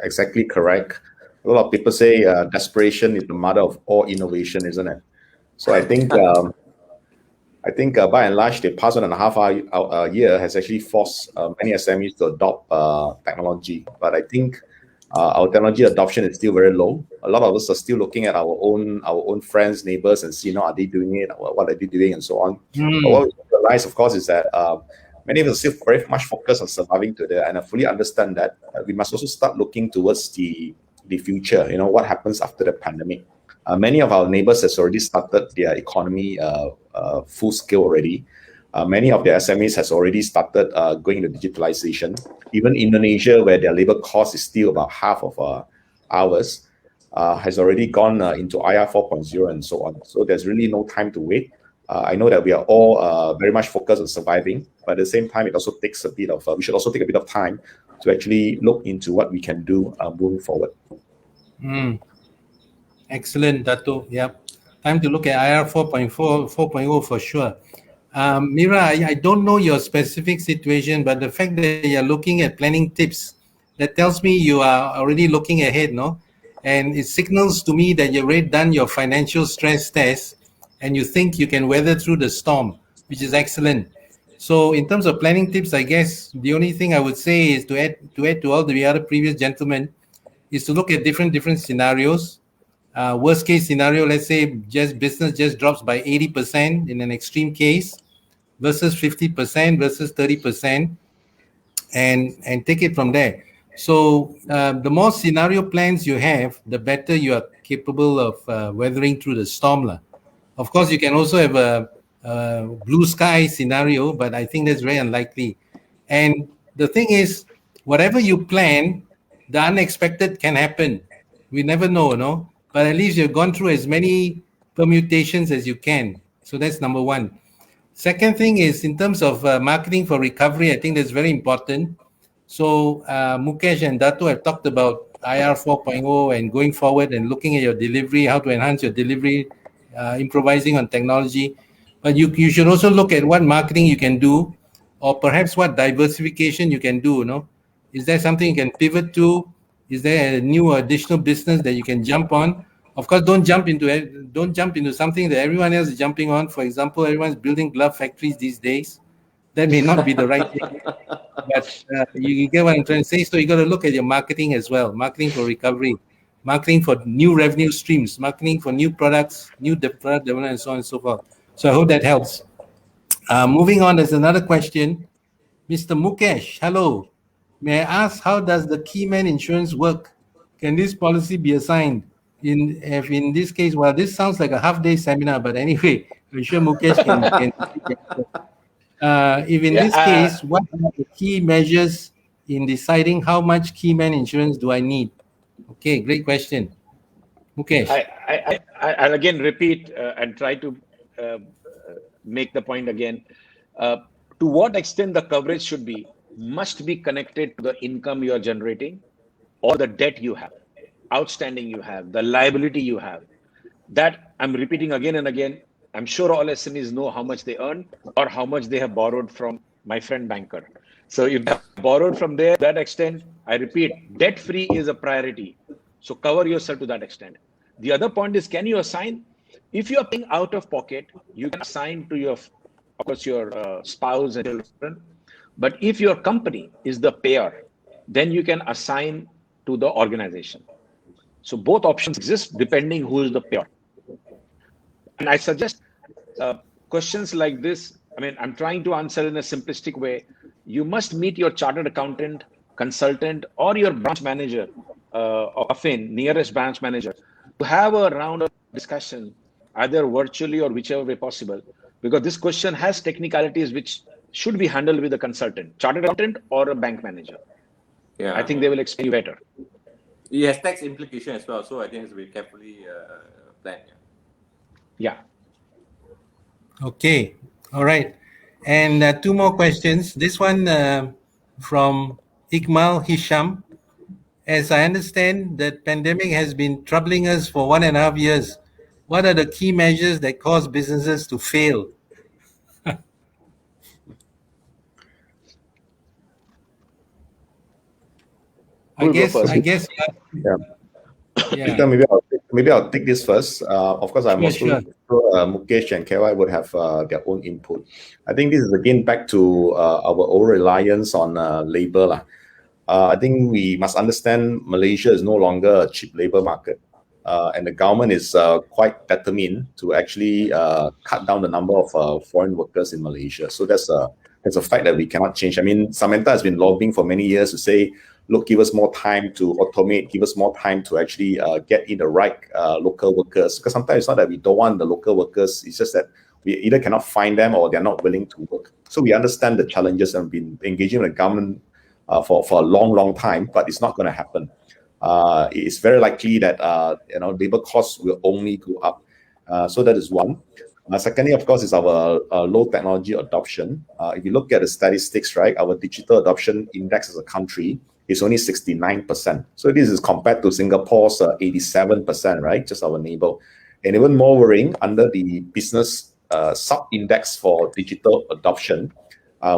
exactly correct. A lot of people say desperation is the mother of all innovation, isn't it? So I think by and large, the past 1.5 year has actually forced many SMEs to adopt technology. But I think our technology adoption is still very low. A lot of us are still looking at our own friends, neighbors, and see, are they doing it? What are they doing, and so on. But what we realize, of course, is that many of us are still very much focused on surviving today, and I fully understand that we must also start looking towards the future. What happens after the pandemic? Many of our neighbors has already started their economy full scale already. Many of the SMEs has already started going into digitalization. Even Indonesia, where their labor cost is still about half of ours, has already gone into IR 4.0 and so on. So there's really no time to wait. I know that we are all very much focused on surviving, but at the same time, it also takes a bit of, we should also take a bit of time to actually look into what we can do moving forward. Excellent, Dato. Yep. Time to look at IR 4.0 for sure. Mira, I don't know your specific situation, but the fact that you're looking at planning tips, that tells me you are already looking ahead, no? And it signals to me that you've already done your financial stress test and you think you can weather through the storm, which is excellent. So in terms of planning tips, I guess the only thing I would say is to add to all the other previous gentlemen is to look at different scenarios. Worst case scenario, let's say business just drops by 80% in an extreme case versus 50% versus 30%, and take it from there. So the more scenario plans you have, the better you are capable of weathering through the storm. Of course, you can also have a blue sky scenario, but I think that's very unlikely. And the thing is, whatever you plan, the unexpected can happen. We never know, no? But at least you've gone through as many permutations as you can. So that's number one. Second thing is, in terms of marketing for recovery, I think that's very important. So Mukesh and Dato have talked about IR 4.0 and going forward and looking at your delivery, how to enhance your delivery, improvising on technology. But you should also look at what marketing you can do, or perhaps what diversification you can do. Is there something you can pivot to? Is there a new additional business that you can jump on? Of course, don't jump into something that everyone else is jumping on. For example, everyone's building glove factories these days. That may not be the right thing. But you get what I'm trying to say. So you got to look at your marketing as well. Marketing for recovery, marketing for new revenue streams, marketing for new products, new product development, and so on and so forth. So I hope that helps. Moving on, there's another question. Mr. Mukesh, hello. May I ask, how does the Keyman insurance work? Can this policy be assigned? If in this case, well, this sounds like a half-day seminar, but anyway, I'm sure Mukesh can if in Yeah, this case, what are the key measures in deciding how much Keyman insurance do I need? Okay, great question. Mukesh. I'll again repeat and try to make the point again. To what extent the coverage should be must be connected to the income you are generating or the debt you have, outstanding you have, the liability you have. That I'm repeating again and again. I'm sure all SMEs know how much they earn or how much they have borrowed from my friend banker. So if they borrowed from there, that extent, I repeat, debt-free is a priority. So cover yourself to that extent. The other point is, can you assign? If you are paying out of pocket, you can assign to your, of course, your spouse and children. But if your company is the payer, then you can assign to the organization. So both options exist depending who is the payer. And I suggest questions like this. I mean, I'm trying to answer in a simplistic way. You must meet your chartered accountant, consultant, or your branch manager of AFFIN, nearest branch manager, to have a round of discussion, either virtually or whichever way possible, because this question has technicalities which should be handled with a consultant, chartered accountant, or a bank manager. Yeah. I think they will explain you better. It has tax implication as well, so I think it's very carefully planned. Yeah. Okay, all right. And two more questions. This one from Ikmal Hisham. As I understand, the pandemic has been troubling us for 1.5 years. What are the key measures that cause businesses to fail? Who will go first? I guess. Yeah. Yeah. Peter, maybe I'll take this first. Of course, I'm Sure. Mukesh and KY would have their own input. I think this is again back to our over reliance on labor. I think we must understand Malaysia is no longer a cheap labor market, and the government is quite determined to actually cut down the number of foreign workers in Malaysia. So that's a fact that we cannot change. I mean, Samantha has been lobbying for many years to say, look, give us more time to automate, give us more time to actually get in the right local workers. Because sometimes it's not that we don't want the local workers, it's just that we either cannot find them or they're not willing to work. So we understand the challenges and been engaging with the government for a long time, but it's not going to happen. It's very likely that labor costs will only go up. So that is one. Secondly, of course, is our low technology adoption. If you look at the statistics, right, our digital adoption index as a country is only 69%. So this is compared to Singapore's 87%, right, just our neighbor. And even more worrying, under the business sub-index for digital adoption,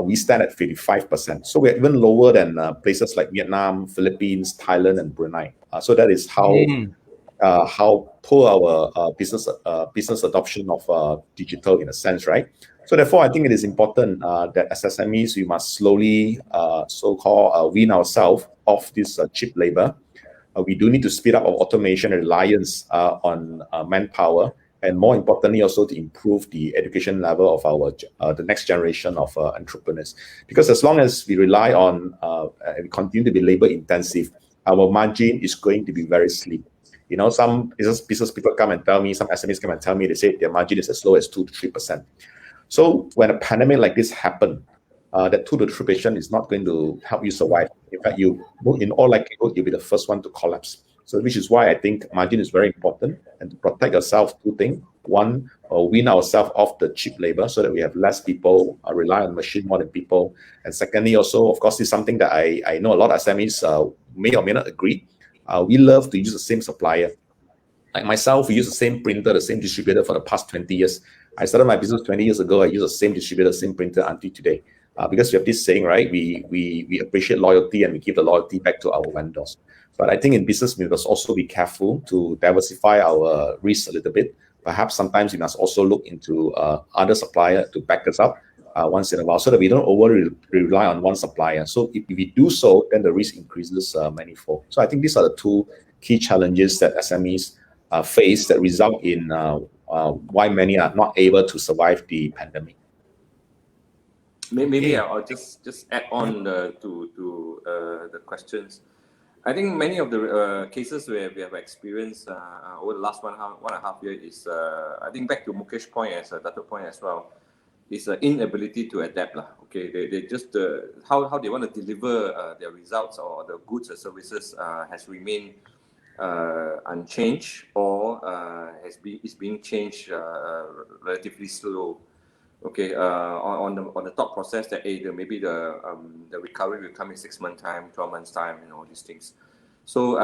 we stand at 55%. So we're even lower than places like Vietnam, Philippines, Thailand, and Brunei. So that is how poor our business adoption of digital in a sense, right? So therefore, I think it is important that as SMEs, we must slowly so-called wean ourselves off this cheap labor. We do need to speed up our automation and reliance on manpower, and more importantly, also to improve the education level of our the next generation of entrepreneurs. Because as long as we rely on and continue to be labor intensive, our margin is going to be very slim. You know, some business people come and tell me, some SMEs come and tell me, they say their margin is as low as 2 to 3%. So when a pandemic like this happens, that 2 to 3% is not going to help you survive. In fact, in all likelihood, you'll be the first one to collapse. So which is why I think margin is very important, and to protect yourself, 2 things. One, wean ourselves off the cheap labor so that we have less people rely on machine more than people. And secondly, also, of course, it's something that I know a lot of SMEs may or may not agree. We love to use the same supplier. Like myself, we use the same printer, the same distributor for the past 20 years. I started my business 20 years ago. I use the same distributor, same printer until today. Because we have this saying, right? We appreciate loyalty and we give the loyalty back to our vendors. But I think in business, we must also be careful to diversify our risk a little bit. Perhaps sometimes we must also look into other supplier to back us up once in a while, so that we don't rely on one supplier. So if we do so, then the risk increases manifold. So I think these are the 2 key challenges that SMEs face that result in why many are not able to survive the pandemic. Maybe Okay. I'll just add on to the questions. I think many of the cases where we have experienced over the last 1.5 years is, I think back to Mukesh's point, as Dato' point as well, is inability to adapt. Okay, they just, how they want to deliver their results or the goods or services has remained unchanged, or is being changed relatively slow. Okay, on the thought process that maybe the recovery will come in 6 months time, 12 months time, and all these things. So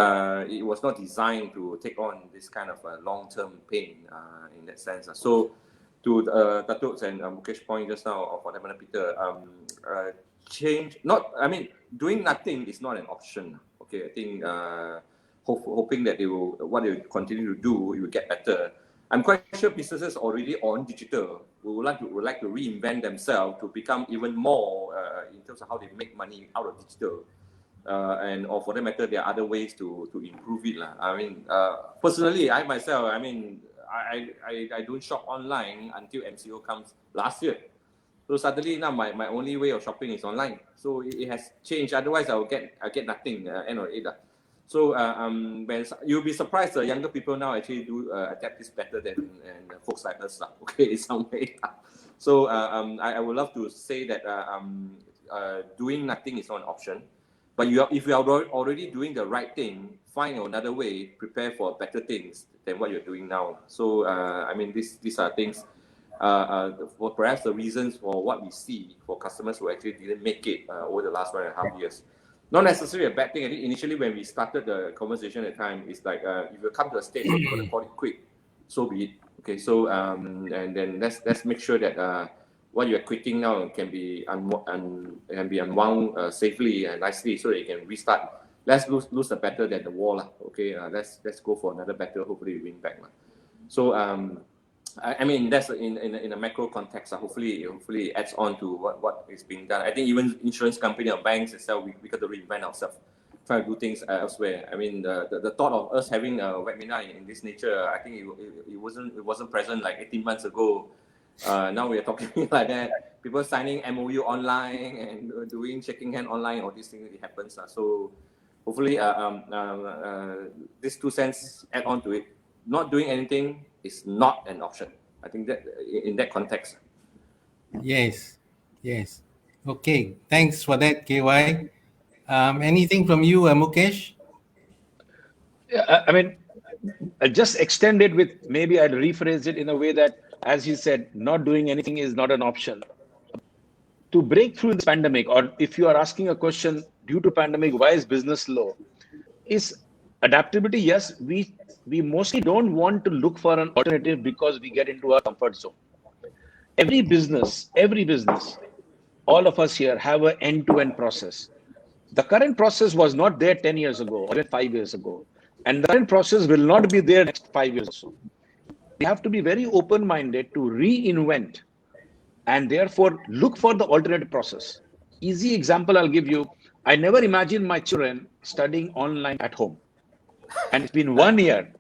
it was not designed to take on this kind of long-term pain in that sense. So to Datuk and Mukesh point just now, or for that matter, Peter, change, doing nothing is not an option. Okay, I think hoping that what they will continue to do, it will get better. I'm quite sure businesses already on digital would like to reinvent themselves to become even more in terms of how they make money out of digital. Or for that matter, there are other ways to improve it. I mean, personally, I myself, I don't shop online until MCO comes last year. So suddenly now my only way of shopping is online. So it has changed. Otherwise, I get nothing end of it. So when you'll be surprised, the younger people now actually do adapt this better than folks like us. Okay, in some way. So I would love to say that doing nothing is not an option. But if you are already doing the right thing, find another way, prepare for better things than what you're doing now. So these are things. For perhaps the reasons for what we see for customers who actually didn't make it over the last 1.5 years. Not necessarily a bad thing. I think initially when we started the conversation at the time, it's like if you come to a stage where you're going to call it quit, so be it. Okay, so and then let's make sure that what you're quitting now can be unwound safely and nicely, so that you can restart. Let's lose the battle than the war. Okay, let's go for another battle. Hopefully, we win back. So that's in a macro context. Hopefully it adds on to what is being done. I think even insurance company or banks itself, we got to reinvent ourselves, try to do things elsewhere. I mean, the thought of us having a webinar in this nature, I think it wasn't present like 18 months ago. Now we are talking like that. People signing MOU online and doing shaking hand online. All these things, it happens. So hopefully, these 2 cents add on to it. Not doing anything is not an option. I think that in that context. Yes. Okay, thanks for that, KY. Anything from you, Mukesh? Yeah, I'll just extend it with, maybe I'll rephrase it in a way that, as you said, not doing anything is not an option. To break through this pandemic, or if you are asking a question due to pandemic, why is business low? Is adaptability, yes. We mostly don't want to look for an alternative because we get into our comfort zone. Every business, all of us here have an end-to-end process. The current process was not there 10 years ago or even 5 years ago. And the current process will not be there next 5 years or so. We have to be very open-minded to reinvent and therefore look for the alternate process. Easy example I'll give you. I never imagined my children studying online at home. And it's been 1 year.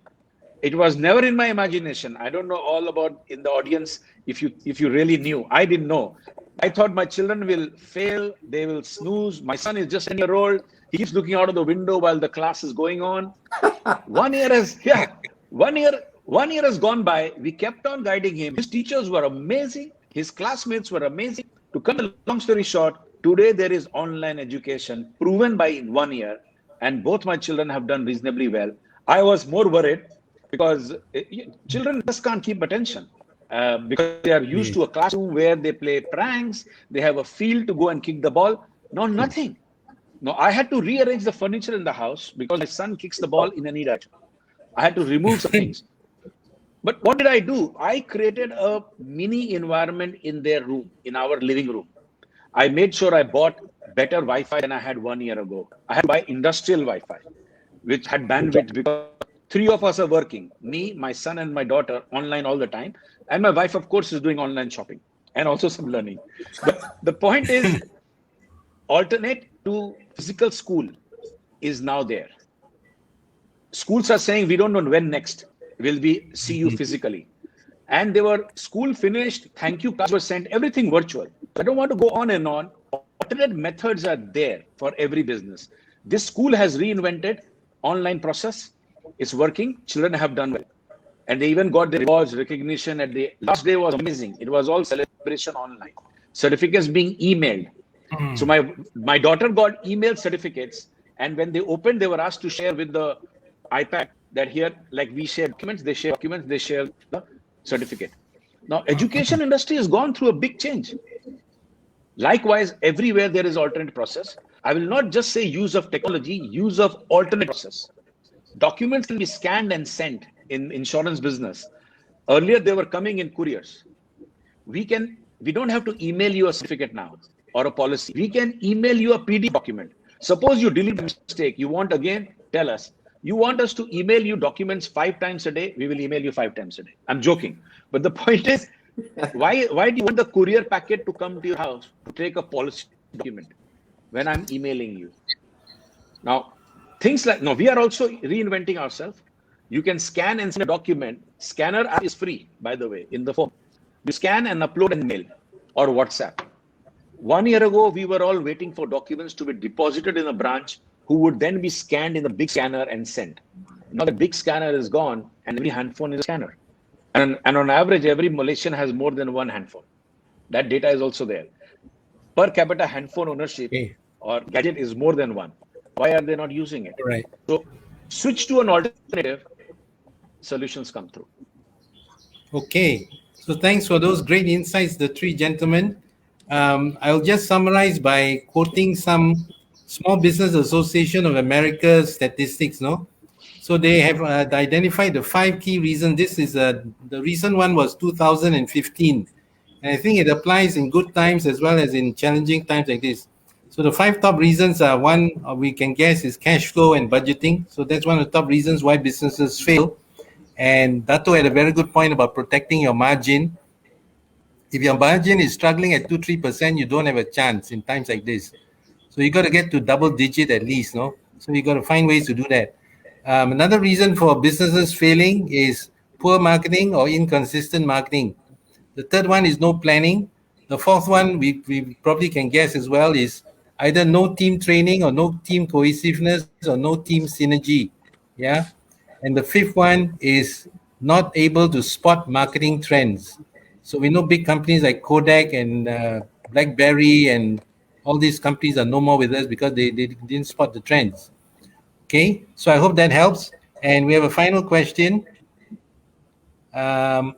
It was never in my imagination. I don't know all about in the audience if you really knew. I didn't know. I thought my children will fail, they will snooze. My son is just 10 years old. He keeps looking out of the window while the class is going on. 1 year has gone by. We kept on guiding him. His teachers were amazing. His classmates were amazing. To cut a long story short, today there is online education proven by 1 year, and both my children have done reasonably well. I was more worried because children just can't keep attention because they are used to a classroom where they play pranks. They have a field to go and kick the ball. No, nothing. No, I had to rearrange the furniture in the house because my son kicks the ball in any direction. I had to remove some things. But what did I do? I created a mini environment in their room, in our living room. I made sure I bought better Wi-Fi than I had 1 year ago. I had to buy industrial Wi-Fi, which had bandwidth because 3 of us are working. Me, my son, and my daughter online all the time. And my wife, of course, is doing online shopping and also some learning. But the point is, alternate to physical school is now there. Schools are saying we don't know when next will we see you physically. And they were school finished, thank you cards were sent, everything virtual. I don't want to go on and on. Alternate methods are there for every business. This school has reinvented online process. It's working. Children have done well. And they even got the rewards, recognition at the last day was amazing. It was all celebration online. Certificates being emailed. So my daughter got email certificates, and when they opened, they were asked to share with the iPad that here, like we share documents, they share the certificate. Now, education industry has gone through a big change. Likewise, everywhere there is alternate process. I will not just say use of technology, use of alternate process. Documents can be scanned and sent in insurance business. Earlier, they were coming in couriers. We don't have to email you a certificate now or a policy. We can email you a PDF document. Suppose you delete a mistake, you want again, tell us. You want us to email you documents 5 times a day, we will email you 5 times a day. I'm joking. But the point is, why do you want the courier packet to come to your house to take a policy document when I'm emailing you? Now, things like, we are also reinventing ourselves. You can scan and send a document. Scanner app is free, by the way, in the phone. You scan and upload an email or WhatsApp. 1 year ago, we were all waiting for documents to be deposited in a branch who would then be scanned in the big scanner and sent. Now the big scanner is gone and every handphone is a scanner. And on average, every Malaysian has more than one handphone. That data is also there. Per capita handphone ownership or gadget is more than one. Why are they not using it? Right. So switch to an alternative, solutions come through. Okay. So thanks for those great insights, the three gentlemen. I'll just summarize by quoting some Small Business Association of America statistics, no? So they have identified the 5 key reasons. This is the recent one was 2015. And I think it applies in good times as well as in challenging times like this. So the 5 top reasons are, one, we can guess, is cash flow and budgeting. So that's one of the top reasons why businesses fail. And Dato had a very good point about protecting your margin. If your margin is struggling at 2-3%, you don't have a chance in times like this. So you got to get to double digit at least, no? So you got to find ways to do that. Another reason for businesses failing is poor marketing or inconsistent marketing. The third one is no planning. The fourth one we probably can guess as well is either no team training or no team cohesiveness or no team synergy. Yeah. And the fifth one is not able to spot marketing trends. So we know big companies like Kodak and BlackBerry and all these companies are no more with us because they didn't spot the trends. Okay, so I hope that helps. And we have a final question. Fairly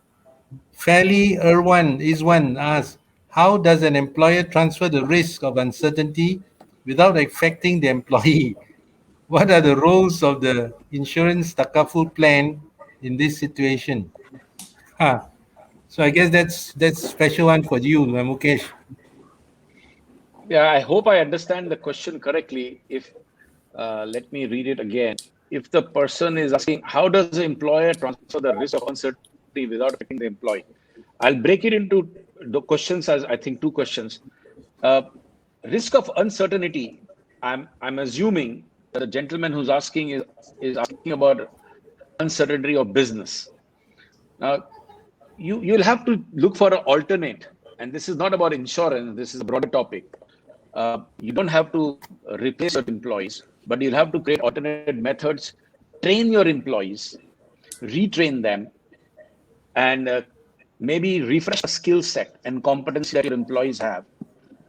Irwan asks, how does an employer transfer the risk of uncertainty without affecting the employee? What are the roles of the insurance takaful plan in this situation? So I guess that's special one for you, Mukesh. Yeah, I hope I understand the question correctly. If let me read it again. If the person is asking, how does the employer transfer the risk of uncertainty without affecting the employee? I'll break it into the questions as I think 2 questions. Risk of uncertainty, I'm assuming that the gentleman who's asking is asking about uncertainty of business. Now, you'll have to look for an alternate, and this is not about insurance, this is a broader topic. You don't have to replace your employees, but you'll have to create alternate methods, train your employees, retrain them, and maybe refresh the skill set and competency that your employees have.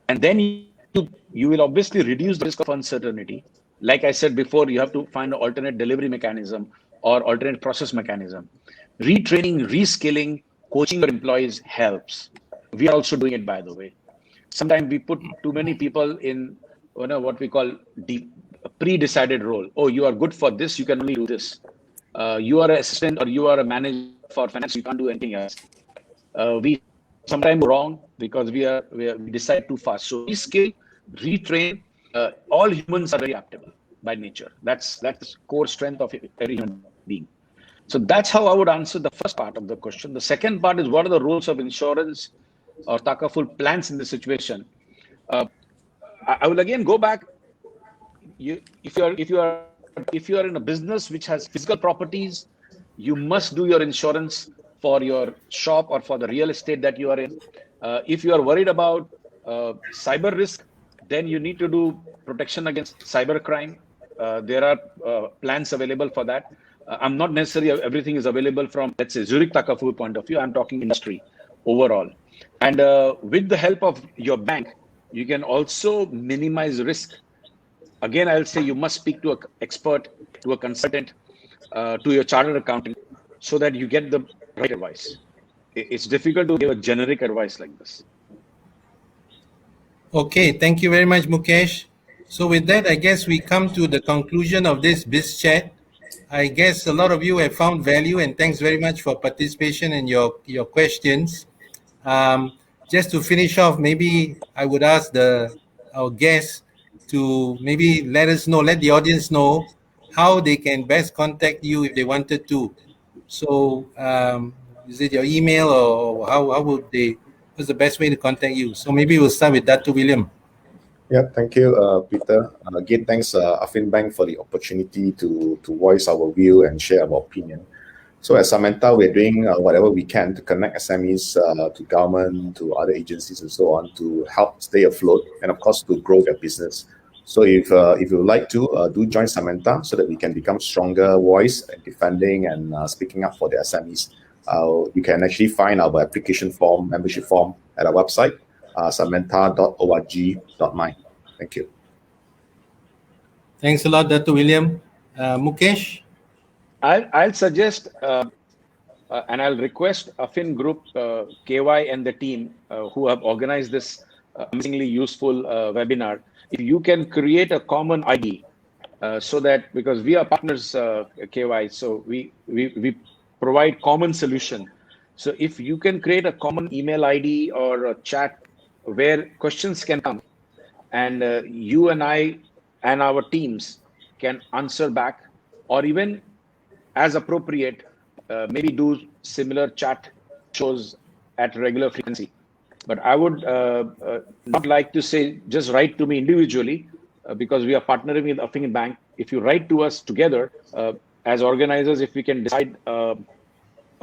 And then you will obviously reduce the risk of uncertainty. Like I said before, you have to find an alternate delivery mechanism or alternate process mechanism. Retraining, reskilling, coaching your employees helps. We are also doing it, by the way. Sometimes we put too many people in what we call pre-decided role. Oh, you are good for this, you can only do this. You are an assistant or you are a manager for finance, you can't do anything else. We sometimes wrong because we decide too fast. So reskill, retrain. All humans are very adaptable by nature. That's the core strength of every human being. So that's how I would answer the first part of the question. The second part is, what are the roles of insurance or takaful plans in this situation? I will again go back. If you are in a business which has physical properties, you must do your insurance for your shop or for the real estate that you are in. If you are worried about cyber risk, then you need to do protection against cyber crime. There are plans available for that. I'm not necessarily everything is available from, let's say, Zurich Takafu point of view. I'm talking industry overall. And with the help of your bank, you can also minimize risk. Again, I'll say you must speak to an expert, to a consultant, to your chartered accountant, so that you get the right advice. It's difficult to give a generic advice like this. Okay, thank you very much, Mukesh. So with that, I guess we come to the conclusion of this BizChat. I guess a lot of you have found value, and thanks very much for participation and your questions. Just to finish off, maybe I would ask our guests to maybe let the audience know how they can best contact you if they wanted to. So is it your email, or how would they, what's the best way to contact you? So maybe we'll start with Dr. William. Yeah, thank you, Peter. Again, thanks, AFFIN Bank, for the opportunity to voice our view and share our opinion. So at Samantha, we're doing whatever we can to connect SMEs to government, to other agencies and so on, to help stay afloat and, of course, to grow their business. So if you would like to, do join Samantha so that we can become stronger voice in defending and speaking up for the SMEs. You can actually find our application form, membership form at our website, samantha.org.my. Thank you. Thanks a lot, Dr. William. Mukesh? I'll suggest and I'll request AFFIN Group, KY and the team who have organized this amazingly useful webinar. If you can create a common ID so that, because we are partners, KY, so we provide common solution. So if you can create a common email ID or a chat where questions can come, and you and I and our teams can answer back, or even as appropriate, maybe do similar chat shows at regular frequency. But I would not like to say just write to me individually, because we are partnering with AFFIN Bank. If you write to us together as organizers, if we can decide a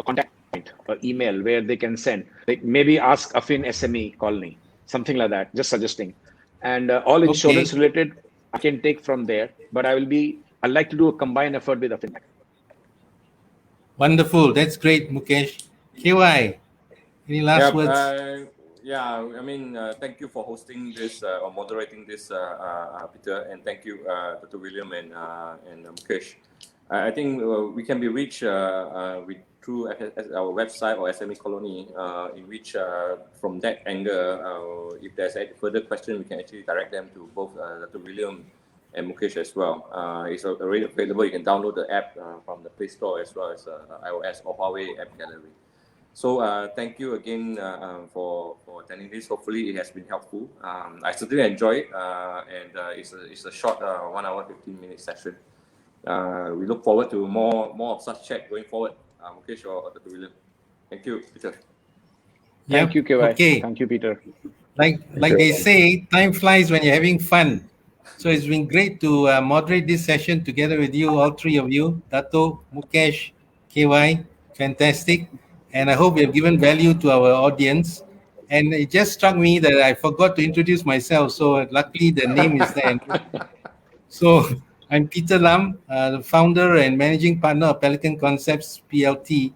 contact point, or email where they can send, like maybe ask AFFIN SME colony, something like that, just suggesting. And all insurance related, I can take from there. But I'd like to do a combined effort with AFFIN Bank. Wonderful. That's great, Mukesh. KY, any last words? I mean, thank you for hosting this or moderating this, Peter, and thank you, Dr. William and Mukesh. I think we can be reached through our website or SME Colony, in which from that angle, if there's any further question, we can actually direct them to both Dr. William and Mukesh as well. It's already available. You can download the app from the Play Store as well as iOS or Huawei App Gallery. So thank you again for attending this. Hopefully it has been helpful. I certainly enjoy it, and it's a short 1 hour 15-minute session. We look forward to more of such chat going forward. Mukesh or Dr. William. Thank you, Peter. Thank you, KY. Okay. Thank you, Peter. Like they say, time flies when you're having fun. So it's been great to moderate this session together with you, all three of you, Dato, Mukesh, KY, fantastic. And I hope we have given value to our audience. And it just struck me that I forgot to introduce myself. So luckily the name is there. So I'm Peter Lam, the founder and managing partner of Pelican Concepts PLT.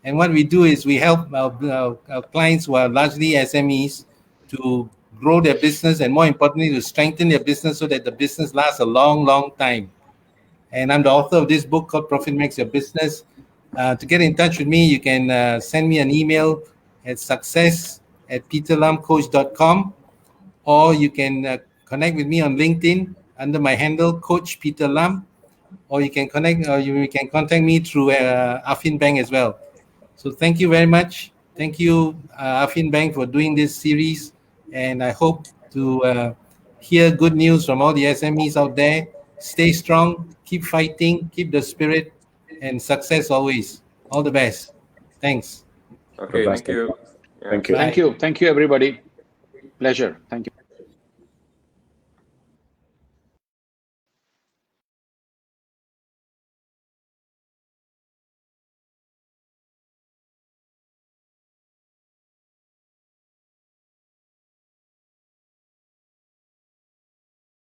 And what we do is we help our clients who are largely SMEs to grow their business, and more importantly, to strengthen their business so that the business lasts a long, long time. And I'm the author of this book called Profit Makes Your Business. To get in touch with me, you can send me an email at success@peterlamcoach.com, or you can connect with me on LinkedIn under my handle, Coach Peter Lam, or you can contact me through AFFIN Bank as well. So thank you very much. Thank you, AFFIN Bank, for doing this series. And I hope to hear good news from all the SMEs out there. Stay strong, keep fighting, keep the spirit, and success always. All the best. Thanks. Okay, thank you. Thank you. Thank you. Thank you, everybody. Pleasure. Thank you.